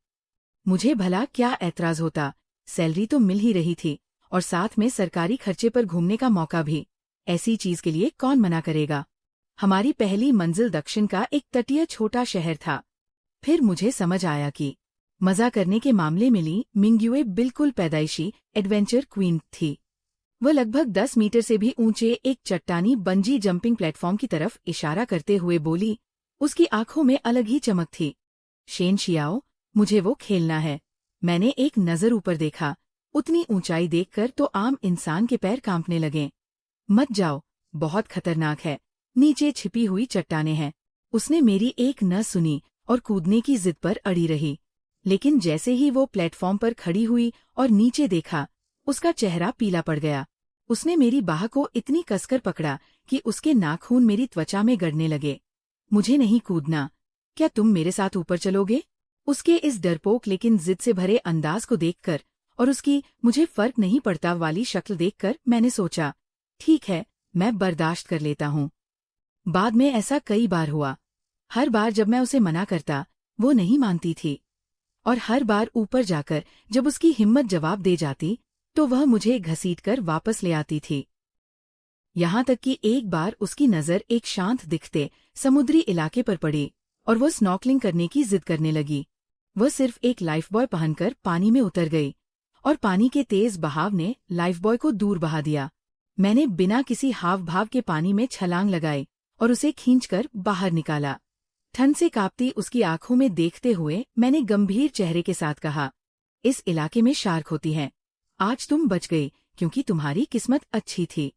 मुझे भला क्या ऐतराज होता, सैलरी तो मिल ही रही थी और साथ में सरकारी खर्चे पर घूमने का मौका भी। ऐसी चीज के लिए कौन मना करेगा। हमारी पहली मंजिल दक्षिण का एक तटीय छोटा शहर था। फिर मुझे समझ आया कि मजा करने के मामले में ली मिंग्युए बिल्कुल पैदाइशी एडवेंचर क्वीन थी। वह लगभग 10 मीटर से भी ऊंचे एक चट्टानी बंजी जंपिंग प्लेटफॉर्म की तरफ इशारा करते हुए बोली। उसकी आंखों में अलग ही चमक थी। शेन शियाओ, मुझे वो खेलना है। मैंने एक नजर ऊपर देखा। उतनी ऊंचाई देखकर तो आम इंसान के पैर कांपने लगे। मत जाओ, बहुत खतरनाक है। नीचे छिपी हुई चट्टानें हैं। उसने मेरी एक न सुनी और कूदने की जिद पर अड़ी रही। लेकिन जैसे ही वो प्लेटफॉर्म पर खड़ी हुई और नीचे देखा, उसका चेहरा पीला पड़ गया। उसने मेरी बाह को इतनी कसकर पकड़ा कि उसके नाखून मेरी त्वचा में गड़ने लगे। मुझे नहीं कूदना, क्या तुम मेरे साथ ऊपर चलोगे? उसके इस डरपोक लेकिन जिद से भरे अंदाज को देखकर और उसकी मुझे फर्क नहीं पड़ता वाली शक्ल देखकर मैंने सोचा, ठीक है, मैं बर्दाश्त कर लेता हूँ। बाद में ऐसा कई बार हुआ। हर बार जब मैं उसे मना करता, वो नहीं मानती थी, और हर बार ऊपर जाकर जब उसकी हिम्मत जवाब दे जाती तो वह मुझे घसीटकर वापस ले आती थी। यहाँ तक कि एक बार उसकी नज़र एक शांत दिखते समुद्री इलाके पर पड़ी और वह स्नॉर्कलिंग करने की जिद करने लगी। वह सिर्फ एक लाइफबॉय पहनकर पानी में उतर गई और पानी के तेज बहाव ने लाइफबॉय को दूर बहा दिया। मैंने बिना किसी हाव भाव के पानी में छलांग लगाई और उसे खींचकर बाहर निकाला। ठंड से कांपती उसकी आंखों में देखते हुए मैंने गंभीर चेहरे के साथ कहा, इस इलाके में शार्क होती हैं। आज तुम बच गई क्योंकि तुम्हारी किस्मत अच्छी थी।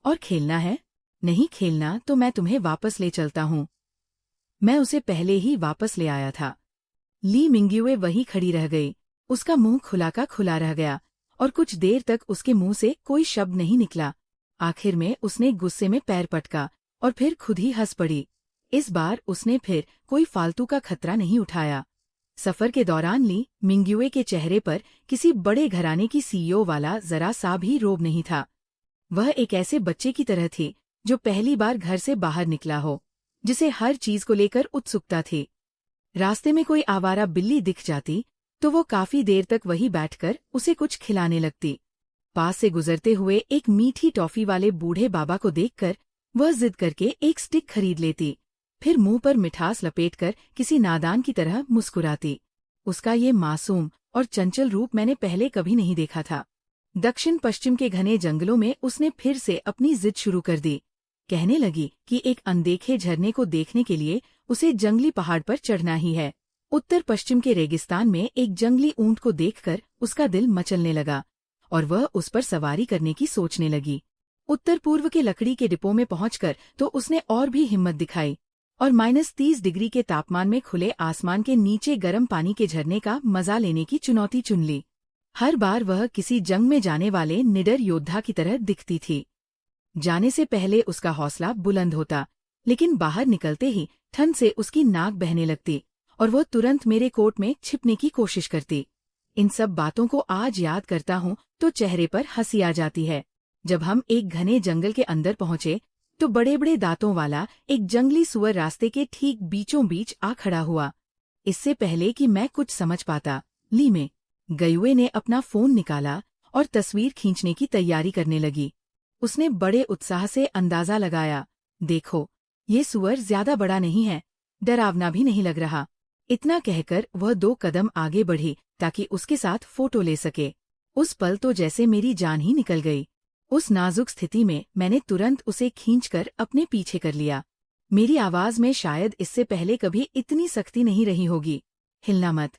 और खेलना है? नहीं खेलना तो मैं तुम्हें वापस ले चलता हूँ। मैं उसे पहले ही वापस ले आया था। ली मिंग्युए वहीं खड़ी रह गई। उसका मुंह खुला का खुला रह गया और कुछ देर तक उसके मुंह से कोई शब्द नहीं निकला। आखिर में उसने गुस्से में पैर पटका और फिर खुद ही हंस पड़ी। इस बार उसने फिर कोई फालतू का खतरा नहीं उठाया। सफर के दौरान ली मिंग्युए के चेहरे पर किसी बड़े घराने की सीईओ वाला जरा सा भी रोब नहीं था। वह एक ऐसे बच्चे की तरह थी जो पहली बार घर से बाहर निकला हो, जिसे हर चीज को लेकर उत्सुकता थी। रास्ते में कोई आवारा बिल्ली दिख जाती तो वो काफी देर तक वहीं बैठकर उसे कुछ खिलाने लगती। पास से गुजरते हुए एक मीठी टॉफी वाले बूढ़े बाबा को देखकर वह जिद करके एक स्टिक खरीद लेती, फिर मुंह पर मिठास लपेटकर किसी नादान की तरह मुस्कुराती। उसका ये मासूम और चंचल रूप मैंने पहले कभी नहीं देखा था। दक्षिण पश्चिम के घने जंगलों में उसने फिर से अपनी जिद शुरू कर दी। कहने लगी कि एक अनदेखे झरने को देखने के लिए उसे जंगली पहाड़ पर चढ़ना ही है। उत्तर पश्चिम के रेगिस्तान में एक जंगली ऊंट को देखकर उसका दिल मचलने लगा और वह उस पर सवारी करने की सोचने लगी। उत्तर पूर्व के लकड़ी के डिपो में पहुंचकर तो उसने और भी हिम्मत दिखाई और -30 डिग्री के तापमान में खुले आसमान के नीचे गर्म पानी के झरने का मजा लेने की चुनौती चुन ली। हर बार वह किसी जंग में जाने वाले निडर योद्धा की तरह दिखती थी। जाने से पहले उसका हौसला बुलंद होता, लेकिन बाहर निकलते ही ठंड से उसकी नाक बहने लगती और वो तुरंत मेरे कोट में छिपने की कोशिश करती। इन सब बातों को आज याद करता हूँ तो चेहरे पर हंसी आ जाती है। जब हम एक घने जंगल के अंदर पहुंचे तो बड़े बड़े दांतों वाला एक जंगली सुअर रास्ते के ठीक बीचों बीच आ खड़ा हुआ। इससे पहले कि मैं कुछ समझ पाता, ली में गयुए ने अपना फोन निकाला और तस्वीर खींचने की तैयारी करने लगी। उसने बड़े उत्साह से अंदाजा लगाया, देखो, ये सुअर ज्यादा बड़ा नहीं है, डरावना भी नहीं लग रहा। इतना कहकर वह 2 कदम आगे बढ़ी ताकि उसके साथ फोटो ले सके। उस पल तो जैसे मेरी जान ही निकल गई। उस नाजुक स्थिति में मैंने तुरंत उसे खींचकर अपने पीछे कर लिया। मेरी आवाज में शायद इससे पहले कभी इतनी सख्ती नहीं रही होगी। हिलना मत।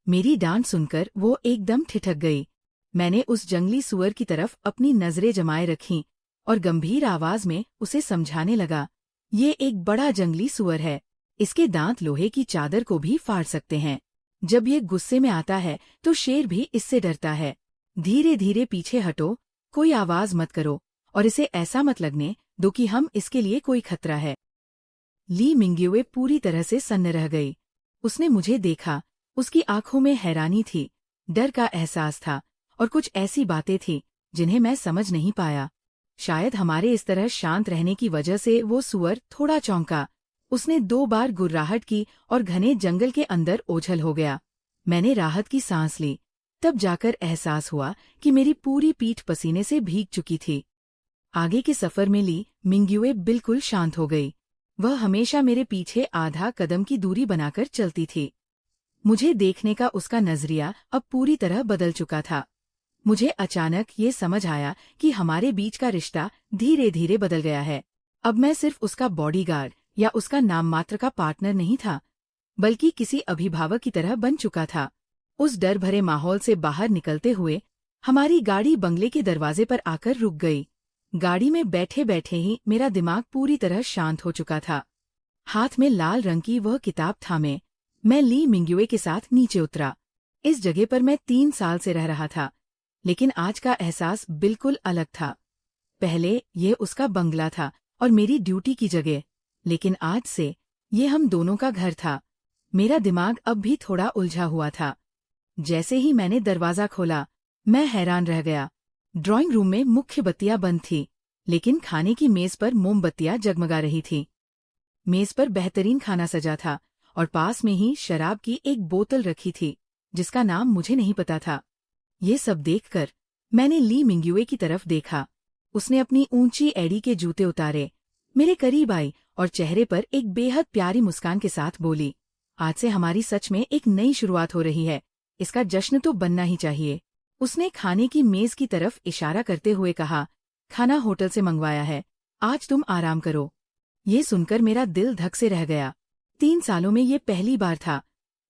मेरी डांट सुनकर वो एकदम ठिठक गई। मैंने उस जंगली सुअर की तरफ अपनी नजरें जमाए रखीं और गंभीर आवाज में उसे समझाने लगा, ये एक बड़ा जंगली सुअर है। इसके दांत लोहे की चादर को भी फाड़ सकते हैं। जब ये गुस्से में आता है तो शेर भी इससे डरता है। धीरे धीरे पीछे हटो, कोई आवाज मत करो और इसे ऐसा मत लगने दो कि हम इसके लिए कोई खतरा है। ली मिंग्युए पूरी तरह से सन्न रह गई। उसने मुझे देखा, उसकी आंखों में हैरानी थी, डर का एहसास था और कुछ ऐसी बातें थीं जिन्हें मैं समझ नहीं पाया। शायद हमारे इस तरह शांत रहने की वजह से वो सुअर थोड़ा चौंका। उसने 2 बार गुर्राहट की और घने जंगल के अंदर ओझल हो गया। मैंने राहत की सांस ली, तब जाकर एहसास हुआ कि मेरी पूरी पीठ पसीने से भीग चुकी थी। आगे के सफर में ली मिंग्युए बिल्कुल शांत हो गई। वह हमेशा मेरे पीछे आधा कदम की दूरी बनाकर चलती थी। मुझे देखने का उसका नजरिया अब पूरी तरह बदल चुका था। मुझे अचानक ये समझ आया कि हमारे बीच का रिश्ता धीरे धीरे बदल गया है। अब मैं सिर्फ उसका बॉडीगार्ड या उसका नाममात्र का पार्टनर नहीं था, बल्कि किसी अभिभावक की तरह बन चुका था। उस डर भरे माहौल से बाहर निकलते हुए हमारी गाड़ी बंगले के दरवाजे पर आकर रुक गई। गाड़ी में बैठे बैठे ही मेरा दिमाग पूरी तरह शांत हो चुका था। हाथ में लाल रंग की वह किताब थामे मैं ली मिंग्युए के साथ नीचे उतरा। इस जगह पर मैं 3 साल से रह रहा था, लेकिन आज का एहसास बिल्कुल अलग था। पहले ये उसका बंगला था और मेरी ड्यूटी की जगह, लेकिन आज से ये हम दोनों का घर था। मेरा दिमाग अब भी थोड़ा उलझा हुआ था। जैसे ही मैंने दरवाजा खोला, मैं हैरान रह गया। ड्राइंग रूम में मुख्य बत्तियां बंद थी, लेकिन खाने की मेज पर मोमबत्तियां जगमगा रही थीं। मेज पर बेहतरीन खाना सजा था और पास में ही शराब की एक बोतल रखी थी, जिसका नाम मुझे नहीं पता था। ये सब देखकर मैंने ली मिंग्युए की तरफ देखा। उसने अपनी ऊंची एड़ी के जूते उतारे, मेरे करीब आई और चेहरे पर एक बेहद प्यारी मुस्कान के साथ बोली, आज से हमारी सच में एक नई शुरुआत हो रही है। इसका जश्न तो बनना ही चाहिए। उसने खाने की मेज की तरफ इशारा करते हुए कहा, खाना होटल से मंगवाया है, आज तुम आराम करो। ये सुनकर मेरा दिल धक से रह गया। 3 सालों में ये पहली बार था,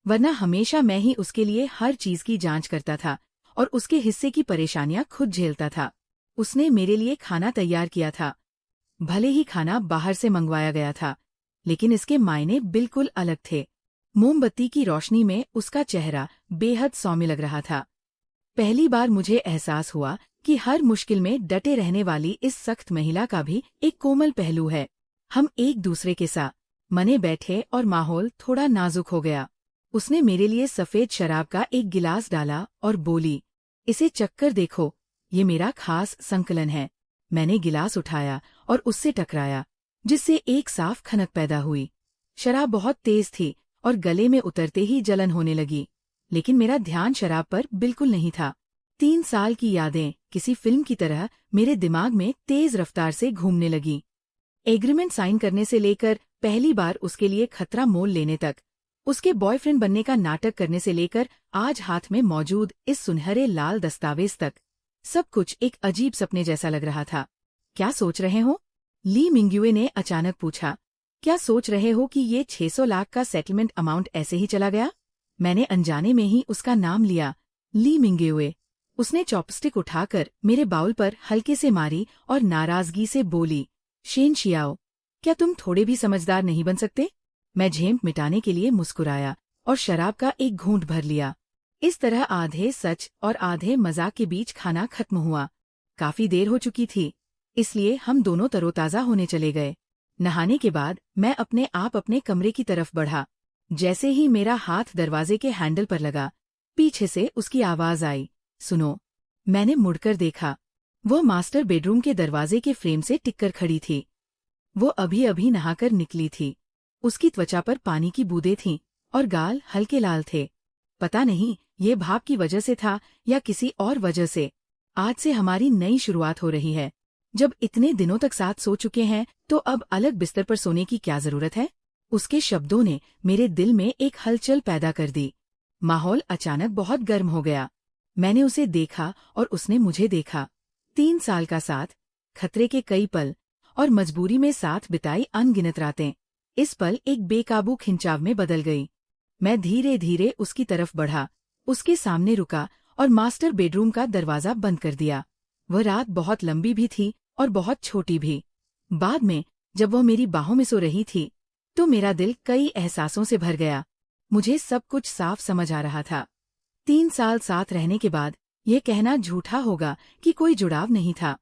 वरना हमेशा मैं ही उसके लिए हर चीज की जांच करता था और उसके हिस्से की परेशानियां खुद झेलता था। उसने मेरे लिए खाना तैयार किया था। भले ही खाना बाहर से मंगवाया गया था, लेकिन इसके मायने बिल्कुल अलग थे। मोमबत्ती की रोशनी में उसका चेहरा बेहद सौम्य लग रहा था। पहली बार मुझे एहसास हुआ कि हर मुश्किल में डटे रहने वाली इस सख्त महिला का भी एक कोमल पहलू है। हम एक दूसरे के साथ मने बैठे और माहौल थोड़ा नाजुक हो गया। उसने मेरे लिए सफेद शराब का एक गिलास डाला और बोली, इसे चक्कर देखो, ये मेरा खास संकलन है। मैंने गिलास उठाया और उससे टकराया, जिससे एक साफ खनक पैदा हुई। शराब बहुत तेज थी और गले में उतरते ही जलन होने लगी, लेकिन मेरा ध्यान शराब पर बिल्कुल नहीं था। 3 साल की यादें किसी फिल्म की तरह मेरे दिमाग में तेज रफ्तार से घूमने लगी। एग्रीमेंट साइन करने से लेकर पहली बार उसके लिए खतरा मोल लेने तक, उसके बॉयफ्रेंड बनने का नाटक करने से लेकर आज हाथ में मौजूद इस सुनहरे लाल दस्तावेज तक, सब कुछ एक अजीब सपने जैसा लग रहा था। क्या सोच रहे हो? ली मिंग्युए ने अचानक पूछा। क्या सोच रहे हो कि ये 600 लाख का सेटलमेंट अमाउंट ऐसे ही चला गया? मैंने अनजाने में ही उसका नाम लिया, ली मिंग्युए। उसने चॉपस्टिक उठाकर मेरे बाउल पर हल्के से मारी और नाराजगी से बोली, शेन शियाओ, क्या तुम थोड़े भी समझदार नहीं बन सकते? मैं झेंप मिटाने के लिए मुस्कुराया और शराब का एक घूंट भर लिया। इस तरह आधे सच और आधे मजाक के बीच खाना खत्म हुआ। काफी देर हो चुकी थी, इसलिए हम दोनों तरोताजा होने चले गए। नहाने के बाद मैं अपने आप अपने कमरे की तरफ बढ़ा। जैसे ही मेरा हाथ दरवाजे के हैंडल पर लगा, पीछे से उसकी आवाज आई, सुनो। मैंने मुड़कर देखा। वो मास्टर बेडरूम के दरवाजे के फ्रेम से टिककर खड़ी थी। वो अभी अभी नहाकर निकली थी। उसकी त्वचा पर पानी की बूंदें थीं और गाल हल्के लाल थे। पता नहीं ये भाप की वजह से था या किसी और वजह से। आज से हमारी नई शुरुआत हो रही है। जब इतने दिनों तक साथ सो चुके हैं तो अब अलग बिस्तर पर सोने की क्या जरूरत है? उसके शब्दों ने मेरे दिल में एक हलचल पैदा कर दी। माहौल अचानक बहुत गर्म हो गया। मैंने उसे देखा और उसने मुझे देखा। 3 साल का साथ, खतरे के कई पल और मजबूरी में साथ बिताई अनगिनत रातें। इस पल एक बेकाबू खिंचाव में बदल गई। मैं धीरे धीरे उसकी तरफ बढ़ा, उसके सामने रुका और मास्टर बेडरूम का दरवाजा बंद कर दिया। वह रात बहुत लंबी भी थी और बहुत छोटी भी। बाद में जब वह मेरी बाहों में सो रही थी तो मेरा दिल कई एहसासों से भर गया। मुझे सब कुछ साफ समझ आ रहा था। 3 साल साथ रहने के बाद यह कहना झूठा होगा कि कोई जुड़ाव नहीं था।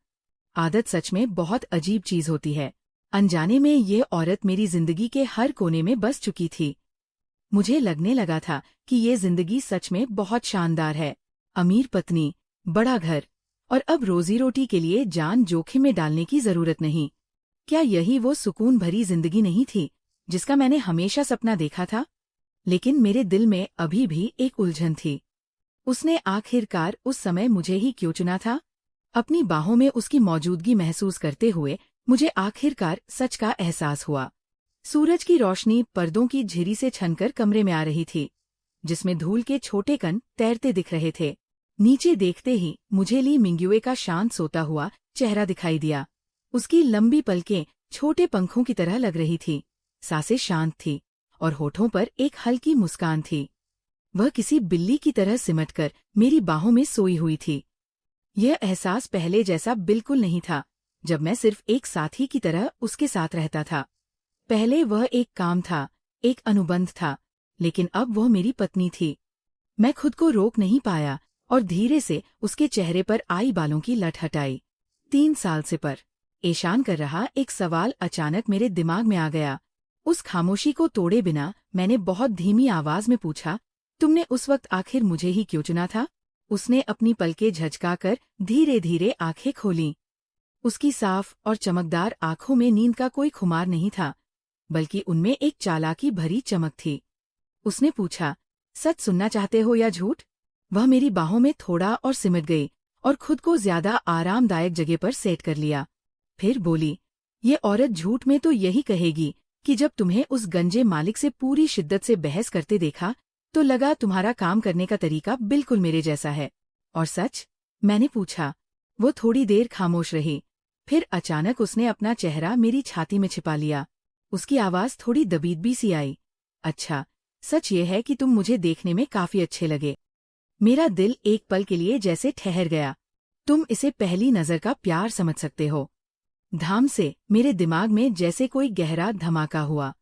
आदत सच में बहुत अजीब चीज होती है। अनजाने में ये औरत मेरी जिंदगी के हर कोने में बस चुकी थी। मुझे लगने लगा था कि ये जिंदगी सच में बहुत शानदार है। अमीर पत्नी, बड़ा घर और अब रोजी रोटी के लिए जान जोखिम में डालने की जरूरत नहीं। क्या यही वो सुकून भरी जिंदगी नहीं थी जिसका मैंने हमेशा सपना देखा था? लेकिन मेरे दिल में अभी भी एक उलझन थी। उसने आखिरकार उस समय मुझे ही क्यों चुना था? अपनी बाहों में उसकी मौजूदगी महसूस करते हुए मुझे आखिरकार सच का एहसास हुआ। सूरज की रोशनी पर्दों की झिरी से छनकर कमरे में आ रही थी, जिसमें धूल के छोटे कण तैरते दिख रहे थे। नीचे देखते ही मुझे ली मिंग्युए का शांत सोता हुआ चेहरा दिखाई दिया। उसकी लंबी पलकें छोटे पंखों की तरह लग रही थी, सांसें शांत थी और होठों पर एक हल्की मुस्कान थी। वह किसी बिल्ली की तरह सिमटकर मेरी बाहों में सोई हुई थी। यह एहसास पहले जैसा बिल्कुल नहीं था, जब मैं सिर्फ एक साथी की तरह उसके साथ रहता था। पहले वह एक काम था, एक अनुबंध था, लेकिन अब वह मेरी पत्नी थी। मैं खुद को रोक नहीं पाया और धीरे से उसके चेहरे पर आई बालों की लट हटाई। 3 साल से पर ईशान कर रहा एक सवाल अचानक मेरे दिमाग में आ गया। उस खामोशी को तोड़े बिना मैंने बहुत धीमी आवाज में पूछा, तुमने उस वक्त आखिर मुझे ही क्यों चुना था? उसने अपनी पलकें झचकाकर धीरे धीरे आंखें खोलीं। उसकी साफ और चमकदार आंखों में नींद का कोई खुमार नहीं था, बल्कि उनमें एक चालाकी भरी चमक थी। उसने पूछा, सच सुनना चाहते हो या झूठ? वह मेरी बाहों में थोड़ा और सिमट गई और खुद को ज्यादा आरामदायक जगह पर सेट कर लिया। फिर बोली, ये औरत झूठ में तो यही कहेगी कि जब तुम्हें उस गंजे मालिक से पूरी शिद्दत से बहस करते देखा तो लगा तुम्हारा काम करने का तरीका बिल्कुल मेरे जैसा है। और सच? मैंने पूछा। वो थोड़ी देर खामोश रही, फिर अचानक उसने अपना चेहरा मेरी छाती में छिपा लिया। उसकी आवाज थोड़ी दबीदबी सी आई, अच्छा, सच ये है कि तुम मुझे देखने में काफी अच्छे लगे। मेरा दिल एक पल के लिए जैसे ठहर गया। तुम इसे पहली नजर का प्यार समझ सकते हो। धाम से मेरे दिमाग में जैसे कोई गहरा धमाका हुआ।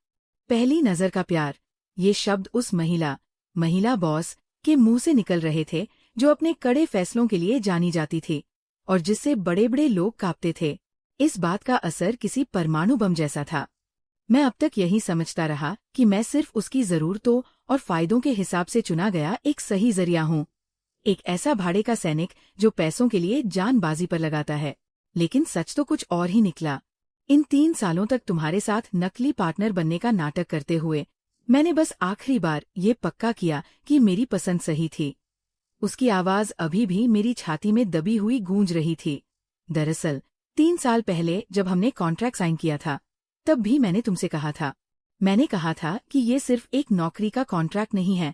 पहली नजर का प्यार, ये शब्द उस महिला बॉस के मुंह से निकल रहे थे जो अपने कड़े फैसलों के लिए जानी जाती थी और जिससे बड़े बड़े लोग कांपते थे। इस बात का असर किसी परमाणु बम जैसा था। मैं अब तक यही समझता रहा कि मैं सिर्फ उसकी जरूरतों और फायदों के हिसाब से चुना गया एक सही जरिया हूँ, एक ऐसा भाड़े का सैनिक जो पैसों के लिए जान बाजी पर लगाता है। लेकिन सच तो कुछ और ही निकला। इन 3 सालों तक तुम्हारे साथ नकली पार्टनर बनने का नाटक करते हुए मैंने बस आखिरी बार ये पक्का किया कि मेरी पसंद सही थी। उसकी आवाज अभी भी मेरी छाती में दबी हुई गूंज रही थी। दरअसल 3 साल पहले जब हमने कॉन्ट्रैक्ट साइन किया था, तब भी मैंने तुमसे कहा था कि ये सिर्फ एक नौकरी का कॉन्ट्रैक्ट नहीं है,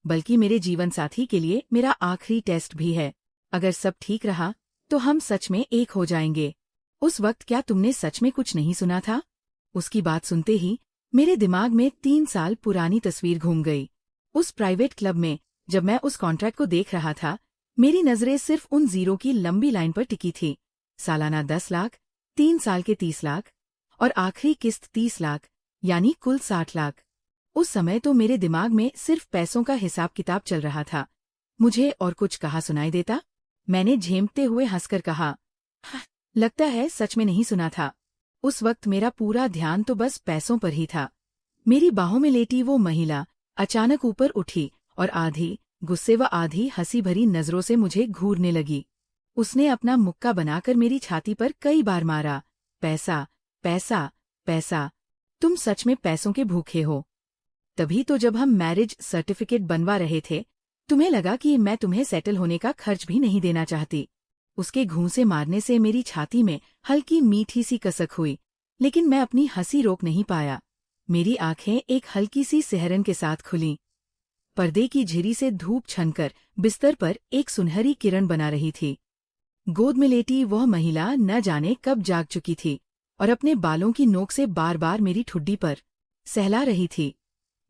बल्कि मेरे जीवन साथी के लिए मेरा आखिरी टेस्ट भी है। अगर सब ठीक रहा तो हम सच में एक हो जाएंगे। उस वक्त क्या तुमने सच में कुछ नहीं सुना था? उसकी बात सुनते ही मेरे दिमाग में 3 साल पुरानी तस्वीर घूम गई। उस प्राइवेट क्लब में जब मैं उस कॉन्ट्रैक्ट को देख रहा था, मेरी नजरें सिर्फ उन जीरो की लंबी लाइन पर टिकी थी। सालाना 10 लाख, 3 साल के 30 लाख और आखिरी किस्त 30 लाख, यानी कुल 60 लाख। उस समय तो मेरे दिमाग में सिर्फ पैसों का हिसाब किताब चल रहा था। मुझे और कुछ कहा सुनाई देता? मैंने झेंपते हुए हंसकर कहा, "हाँ, लगता है सच में नहीं सुना था।" उस वक्त मेरा पूरा ध्यान तो बस पैसों पर ही था। मेरी बाहों में लेटी वो महिला अचानक ऊपर उठी और आधी गुस्से व आधी हंसी भरी नजरों से मुझे घूरने लगी। उसने अपना मुक्का बनाकर मेरी छाती पर कई बार मारा। पैसा, पैसा, पैसा, तुम सच में पैसों के भूखे हो। तभी तो जब हम मैरिज सर्टिफिकेट बनवा रहे थे, तुम्हें लगा कि मैं तुम्हें सेटल होने का खर्च भी नहीं देना चाहती। उसके घूंसे मारने से मेरी छाती में हल्की मीठी सी कसक हुई, लेकिन मैं अपनी हंसी रोक नहीं पाया। मेरी आंखें एक हल्की सी सिहरन के साथ खुलीं। पर्दे की झिरी से धूप छनकर बिस्तर पर एक सुनहरी किरण बना रही थी। गोद में लेटी वह महिला न जाने कब जाग चुकी थी और अपने बालों की नोक से बार बार मेरी ठुड्डी पर सहला रही थी।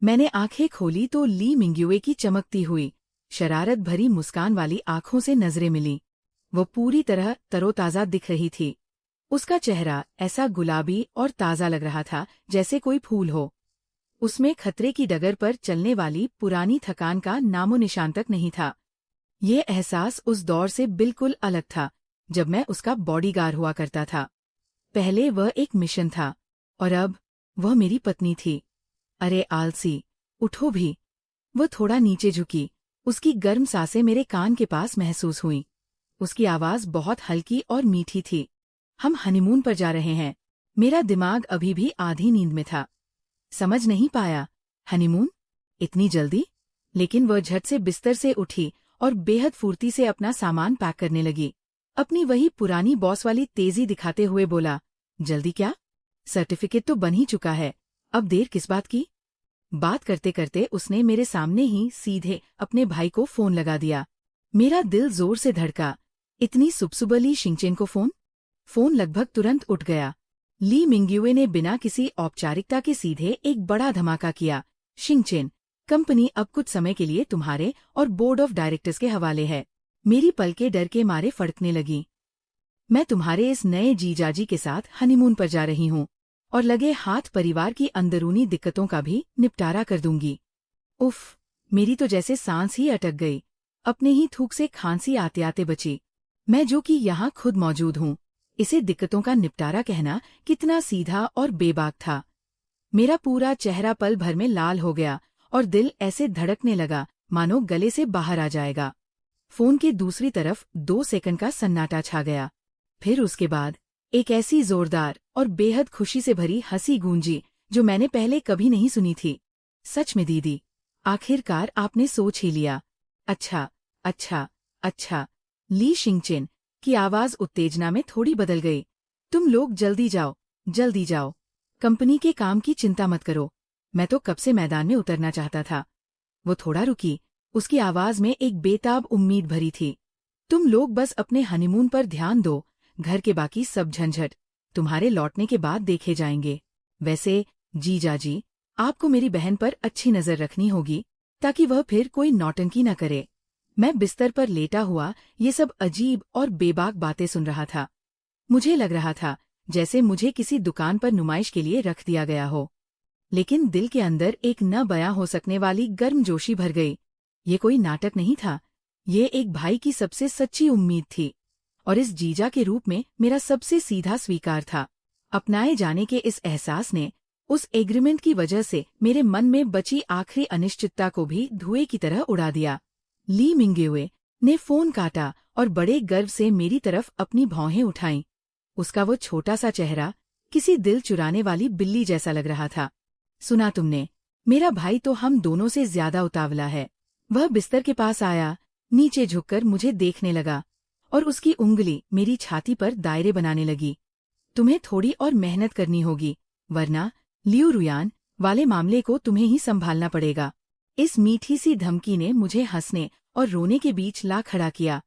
मैंने आंखें खोली तो ली मिंग्युए की चमकती हुई, शरारत भरी मुस्कान वाली आंखों से नजरें मिलीं। वो पूरी तरह तरोताजा दिख रही थी। उसका चेहरा ऐसा गुलाबी और ताज़ा लग रहा था जैसे कोई फूल हो। उसमें खतरे की डगर पर चलने वाली पुरानी थकान का नामो निशान तक नहीं था। ये एहसास उस दौर से बिल्कुल अलग था जब मैं उसका बॉडीगार्ड हुआ करता था। पहले वह एक मिशन था और अब वह मेरी पत्नी थी। अरे आलसी, उठो भी। वह थोड़ा नीचे झुकी। उसकी गर्म सांसें मेरे कान के पास महसूस हुईं। उसकी आवाज बहुत हल्की और मीठी थी। हम हनीमून पर जा रहे हैं। मेरा दिमाग अभी भी आधी नींद में था। समझ नहीं पाया, हनीमून? इतनी जल्दी? लेकिन वह झट से बिस्तर से उठी और बेहद फुर्ती से अपना सामान पैक करने लगी। अपनी वही पुरानी बॉस वाली तेजी दिखाते हुए बोला, जल्दी क्या? सर्टिफिकेट तो बन ही चुका है, अब देर किस बात की? बात करते करते उसने मेरे सामने ही सीधे अपने भाई को फोन लगा दिया। मेरा दिल जोर से धड़का। इतनी सुबसुबली शिंगचेन को फोन? फोन लगभग तुरंत उठ गया। ली मिंग्युए ने बिना किसी औपचारिकता के सीधे एक बड़ा धमाका किया। शिंगचेन, कंपनी अब कुछ समय के लिए तुम्हारे और बोर्ड ऑफ डायरेक्टर्स के हवाले है। मेरी पलकें डर के मारे फड़कने लगी। मैं तुम्हारे इस नए जीजाजी के साथ हनीमून पर जा रही हूँ और लगे हाथ परिवार की अंदरूनी दिक्कतों का भी निपटारा कर दूंगी। उफ, मेरी तो जैसे सांस ही अटक गई। अपने ही थूक से खांसी आते आते बची। मैं जो कि यहाँ खुद मौजूद हूँ, इसे दिक्कतों का निपटारा कहना कितना सीधा और बेबाक था। मेरा पूरा चेहरा पल भर में लाल हो गया और दिल ऐसे धड़कने लगा मानो गले से बाहर आ जाएगा। फोन के दूसरी तरफ 2 सेकंड का सन्नाटा छा गया। फिर उसके बाद एक ऐसी जोरदार और बेहद खुशी से भरी हंसी गूंजी जो मैंने पहले कभी नहीं सुनी थी। सच में दीदी, आखिरकार आपने सोच ही लिया। अच्छा, अच्छा, अच्छा। ली शिंगचेन की आवाज उत्तेजना में थोड़ी बदल गई। तुम लोग जल्दी जाओ, जल्दी जाओ। कंपनी के काम की चिंता मत करो। मैं तो कब से मैदान में उतरना चाहता था। वो थोड़ा रुकी। उसकी आवाज में एक बेताब उम्मीद भरी थी। तुम लोग बस अपने हनीमून पर ध्यान दो, घर के बाकी सब झंझट तुम्हारे लौटने के बाद देखे जाएंगे। वैसे जीजाजी, आपको मेरी बहन पर अच्छी नजर रखनी होगी ताकि वह फिर कोई नौटंकी न करे। मैं बिस्तर पर लेटा हुआ ये सब अजीब और बेबाक बातें सुन रहा था। मुझे लग रहा था जैसे मुझे किसी दुकान पर नुमाइश के लिए रख दिया गया हो। लेकिन दिल के अंदर एक न बयां हो सकने वाली गर्मजोशी भर गई। ये कोई नाटक नहीं था, ये एक भाई की सबसे सच्ची उम्मीद थी और इस जीजा के रूप में मेरा सबसे सीधा स्वीकार था। अपनाए जाने के इस एहसास ने उस एग्रीमेंट की वजह से मेरे मन में बची आखिरी अनिश्चितता को भी धुएं की तरह उड़ा दिया। ली मिंग्युए ने फोन काटा और बड़े गर्व से मेरी तरफ अपनी भौहें उठाईं। उसका वो छोटा सा चेहरा किसी दिल चुराने वाली बिल्ली जैसा लग रहा था। सुना तुमने, मेरा भाई तो हम दोनों से ज्यादा उतावला है। वह बिस्तर के पास आया, नीचे झुककर मुझे देखने लगा और उसकी उंगली मेरी छाती पर दायरे बनाने लगी। तुम्हें थोड़ी और मेहनत करनी होगी, वरना लियू रुयान वाले मामले को तुम्हें ही संभालना पड़ेगा। इस मीठी सी धमकी ने मुझे हंसने और रोने के बीच ला खड़ा किया।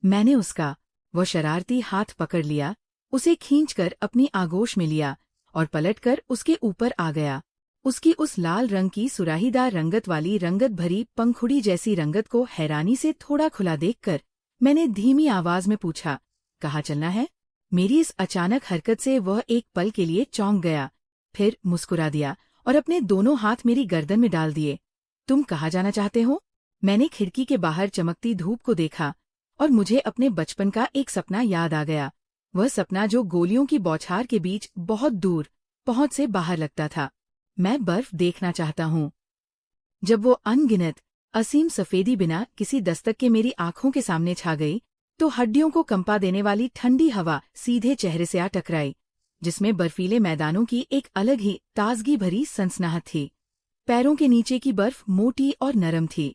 मैंने उसका वो शरारती हाथ पकड़ लिया, उसे खींचकर अपनी आगोश में लिया और पलटकर उसके ऊपर आ गया। उसकी उस लाल रंग की सुराहीदार रंगत वाली रंगत भरी पंखुड़ी जैसी रंगत को हैरानी से थोड़ा खुला देखकर मैंने धीमी आवाज में पूछा, कहाँ चलना है? मेरी इस अचानक हरकत से वह एक पल के लिए चौंक गया, फिर मुस्कुरा दिया और अपने दोनों हाथ मेरी गर्दन में डाल दिए। तुम कहाँ जाना चाहते हो? मैंने खिड़की के बाहर चमकती धूप को देखा और मुझे अपने बचपन का एक सपना याद आ गया। वह सपना जो गोलियों की बौछार के बीच बहुत दूर पहुंच से बाहर लगता था। मैं बर्फ देखना चाहता हूँ। जब वो अनगिनत असीम सफेदी बिना किसी दस्तक के मेरी आंखों के सामने छा गई, तो हड्डियों को कंपा देने वाली ठंडी हवा सीधे चेहरे से आ टकराई, जिसमें बर्फीले मैदानों की एक अलग ही ताजगी भरी सनसनाहट थी। पैरों के नीचे की बर्फ मोटी और नरम थी,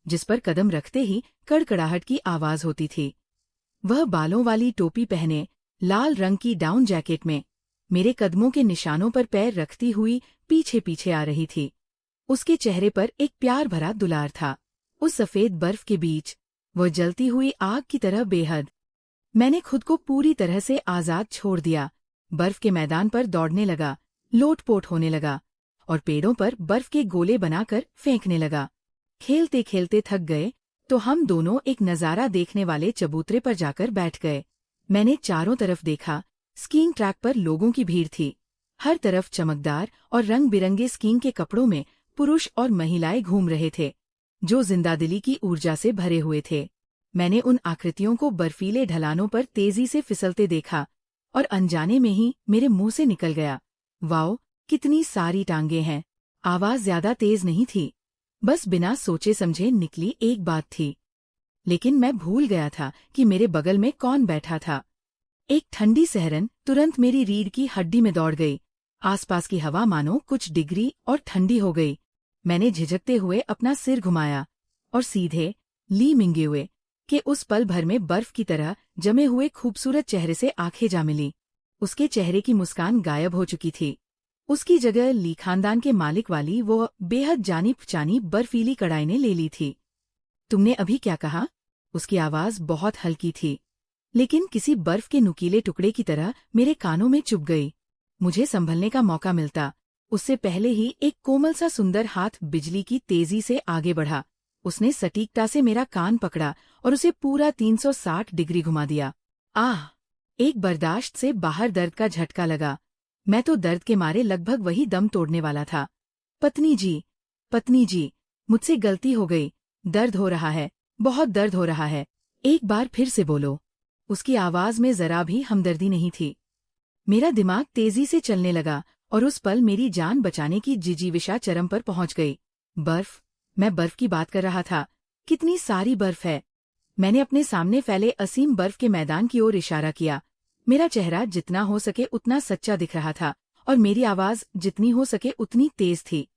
जिस पर कदम रखते ही कड़कड़ाहट की आवाज होती थी। वह बालों वाली टोपी पहने, लाल रंग की डाउन जैकेट में, मेरे कदमों के निशानों पर पैर रखती हुई पीछे पीछे आ रही थी। उसके चेहरे पर एक प्यार भरा दुलार था। उस सफेद बर्फ के बीच वह जलती हुई आग की तरह बेहद। मैंने खुद को पूरी तरह से आजाद छोड़ दिया। बर्फ के मैदान पर दौड़ने लगा, लोटपोट होने लगा और पेड़ों पर बर्फ के गोले बनाकर फेंकने लगा। खेलते खेलते थक गए तो हम दोनों एक नज़ारा देखने वाले चबूतरे पर जाकर बैठ गए। मैंने चारों तरफ देखा। स्कीइंग ट्रैक पर लोगों की भीड़ थी। हर तरफ चमकदार और रंग बिरंगे स्कीइंग के कपड़ों में पुरुष और महिलाएं घूम रहे थे, जो जिंदादिली की ऊर्जा से भरे हुए थे। मैंने उन आकृतियों को बर्फीले ढलानों पर तेजी से फिसलते देखा और अनजाने में ही मेरे मुंह से निकल गया, वाओ, कितनी सारी टांगे हैं। आवाज ज्यादा तेज नहीं थी, बस बिना सोचे समझे निकली एक बात थी। लेकिन मैं भूल गया था कि मेरे बगल में कौन बैठा था। एक ठंडी सहरन तुरंत मेरी रीढ़ की हड्डी में दौड़ गई। आसपास की हवा मानो कुछ डिग्री और ठंडी हो गई। मैंने झिझकते हुए अपना सिर घुमाया और सीधे ली मिंग्युए के उस पल भर में बर्फ की तरह जमे हुए खूबसूरत चेहरे से आंखें जा मिली। उसके चेहरे की मुस्कान गायब हो चुकी थी। उसकी जगह ली खानदान के मालिक वाली वो बेहद जानी पहचानी बर्फीली कड़ाई ने ले ली थी। तुमने अभी क्या कहा? उसकी आवाज बहुत हल्की थी, लेकिन किसी बर्फ के नुकीले टुकड़े की तरह मेरे कानों में चुभ गई। मुझे संभलने का मौका मिलता उससे पहले ही एक कोमल सा सुंदर हाथ बिजली की तेजी से आगे बढ़ा। उसने सटीकता से मेरा कान पकड़ा और उसे पूरा 360 डिग्री घुमा दिया। आह! एक बर्दाश्त से बाहर दर्द का झटका लगा। मैं तो दर्द के मारे लगभग वही दम तोड़ने वाला था। पत्नी जी, मुझसे गलती हो गई। दर्द हो रहा है, बहुत दर्द हो रहा है। एक बार फिर से बोलो। उसकी आवाज में जरा भी हमदर्दी नहीं थी। मेरा दिमाग तेजी से चलने लगा और उस पल मेरी जान बचाने की जिजीविषा चरम पर पहुंच गई। बर्फ, मैं बर्फ की बात कर रहा था। कितनी सारी बर्फ है। मैंने अपने सामने फैले असीम बर्फ के मैदान की ओर इशारा किया। मेरा चेहरा जितना हो सके उतना सच्चा दिख रहा था और मेरी आवाज जितनी हो सके उतनी तेज थी।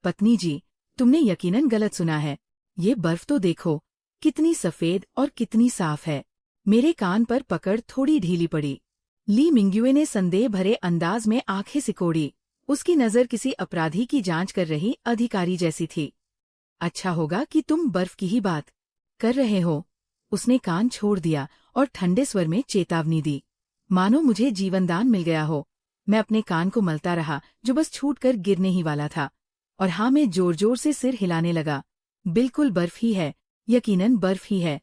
पत्नी जी, तुमने यकीनन गलत सुना है। ये बर्फ तो देखो, कितनी सफेद और कितनी साफ है। मेरे कान पर पकड़ थोड़ी ढीली पड़ी। ली मिंग्युए ने संदेह भरे अंदाज में आंखें सिकोड़ी। उसकी नजर किसी अपराधी की जांच कर रही अधिकारी जैसी थी। अच्छा होगा कि तुम बर्फ की ही बात कर रहे हो। उसने कान छोड़ दिया और ठंडे स्वर में चेतावनी दी, मानो मुझे जीवनदान मिल गया हो। मैं अपने कान को मलता रहा, जो बस छूटकर गिरने ही वाला था, और हाँ, मैं जोर जोर से सिर हिलाने लगा। बिल्कुल बर्फ ही है, यकीनन बर्फ ही है।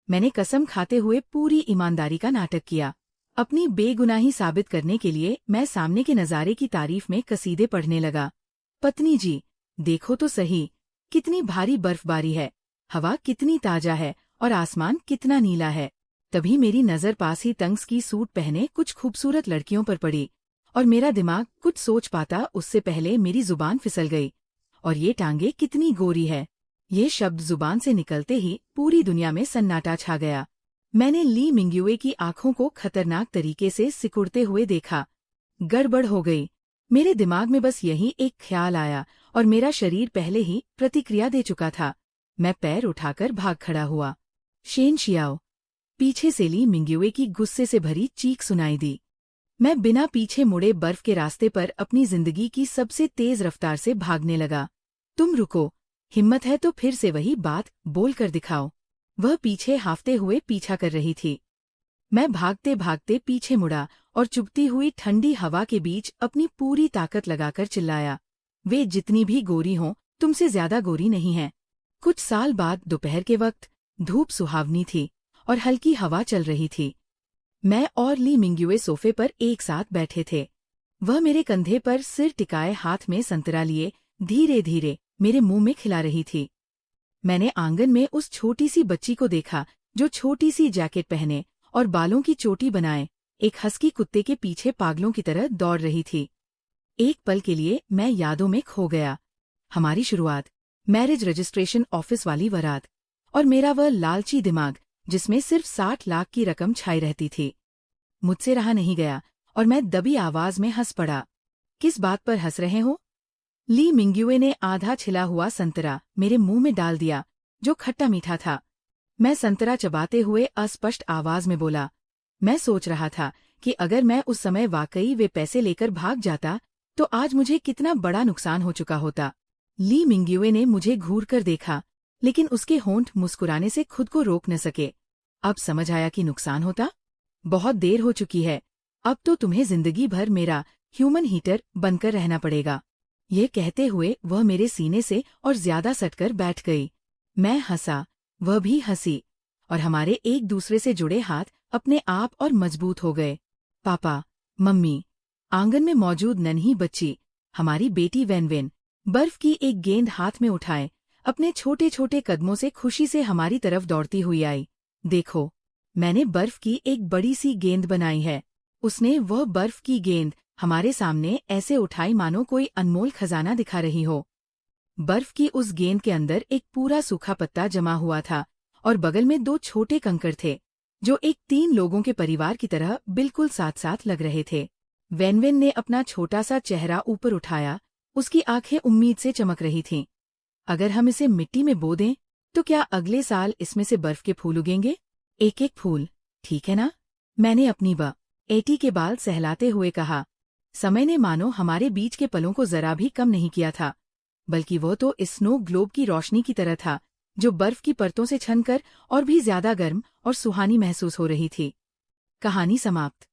मैंने कसम खाते हुए पूरी ईमानदारी का नाटक किया। अपनी बेगुनाही साबित करने के लिए मैं सामने के नज़ारे की तारीफ में कसीदे पढ़ने लगा। पत्नी जी, देखो तो सही, कितनी भारी बर्फबारी है। हवा कितनी ताजा है और आसमान कितना नीला है। तभी मेरी नज़र पास ही तंग स्की सूट पहने कुछ खूबसूरत लड़कियों पर पड़ी और मेरा दिमाग कुछ सोच पाता उससे पहले मेरी जुबान फिसल गई। और ये टांगे कितनी गोरी है। ये शब्द जुबान से निकलते ही पूरी दुनिया में सन्नाटा छा गया। मैंने ली मिंग्युए की आंखों को खतरनाक तरीके से सिकुड़ते हुए देखा। गड़बड़ हो गई। मेरे दिमाग में बस यही एक ख्याल आया और मेरा शरीर पहले ही प्रतिक्रिया दे चुका था। मैं पैर उठाकर भाग खड़ा हुआ। शेन शियाओ, पीछे से ली मिंग्युए की गुस्से से भरी चीख सुनाई दी। मैं बिना पीछे मुड़े बर्फ के रास्ते पर अपनी जिंदगी की सबसे तेज रफ्तार से भागने लगा। तुम रुको, हिम्मत है तो फिर से वही बात बोल कर दिखाओ। वह पीछे हाफते हुए पीछा कर रही थी। मैं भागते भागते पीछे मुड़ा और चुभती हुई ठंडी हवा के बीच अपनी पूरी ताकत लगाकर चिल्लाया, वे जितनी भी गोरी हों, तुमसे ज्यादा गोरी नहीं हैं। कुछ साल बाद दोपहर के वक्त धूप सुहावनी थी और हल्की हवा चल रही थी। मैं और ली मिंग्युए सोफे पर एक साथ बैठे थे। वह मेरे कंधे पर सिर टिकाए हाथ में संतरा लिए धीरे धीरे मेरे मुंह में खिला रही थी। मैंने आंगन में उस छोटी सी बच्ची को देखा जो छोटी सी जैकेट पहने और बालों की चोटी बनाए एक हस्की कुत्ते के पीछे पागलों की तरह दौड़ रही थी। एक पल के लिए मैं यादों में खो गया। हमारी शुरुआत, मैरिज रजिस्ट्रेशन ऑफिस वाली बारात, और मेरा वह लालची दिमाग जिसमें सिर्फ 60 लाख की रकम छाई रहती थी। मुझसे रहा नहीं गया और मैं दबी आवाज में हंस पड़ा। किस बात पर हंस रहे हो? ली मिंग्युए ने आधा छिला हुआ संतरा मेरे मुंह में डाल दिया जो खट्टा मीठा था। मैं संतरा चबाते हुए अस्पष्ट आवाज में बोला, मैं सोच रहा था कि अगर मैं उस समय वाकई वे पैसे लेकर भाग जाता तो आज मुझे कितना बड़ा नुकसान हो चुका होता। ली मिंग्युए ने मुझे घूर कर देखा, लेकिन उसके होंठ मुस्कुराने से खुद को रोक न सके। अब समझ आया कि नुकसान होता। बहुत देर हो चुकी है, अब तो तुम्हें जिंदगी भर मेरा ह्यूमन हीटर बनकर रहना पड़ेगा। ये कहते हुए वह मेरे सीने से और ज्यादा सटकर बैठ गई। मैं हंसा, वह भी हंसी, और हमारे एक दूसरे से जुड़े हाथ अपने आप और मजबूत हो गए। पापा, मम्मी, आंगन में मौजूद नन्ही बच्ची, हमारी बेटी वेनवेन, बर्फ की एक गेंद हाथ में उठाए अपने छोटे छोटे कदमों से खुशी से हमारी तरफ दौड़ती हुई आई। देखो, मैंने बर्फ की एक बड़ी सी गेंद बनाई है। उसने वह बर्फ की गेंद हमारे सामने ऐसे उठाई मानो कोई अनमोल खजाना दिखा रही हो। बर्फ की उस गेंद के अंदर एक पूरा सूखा पत्ता जमा हुआ था और बगल में 2 छोटे कंकड़ थे जो एक 3 लोगों के परिवार की तरह बिल्कुल साथ साथ लग रहे थे। वेनवेन ने अपना छोटा सा चेहरा ऊपर उठाया, उसकी आंखें उम्मीद से चमक रही थीं। अगर हम इसे मिट्टी में बो दें तो क्या अगले साल इसमें से बर्फ के फूल उगेंगे? एक एक फूल, ठीक है ना? मैंने अपनी बेटी के बाल सहलाते हुए कहा। समय ने मानो हमारे बीच के पलों को जरा भी कम नहीं किया था, बल्कि वो तो इस स्नो ग्लोब की रोशनी की तरह था जो बर्फ की परतों से छनकर और भी ज्यादा गर्म और सुहानी महसूस हो रही थी। कहानी समाप्त।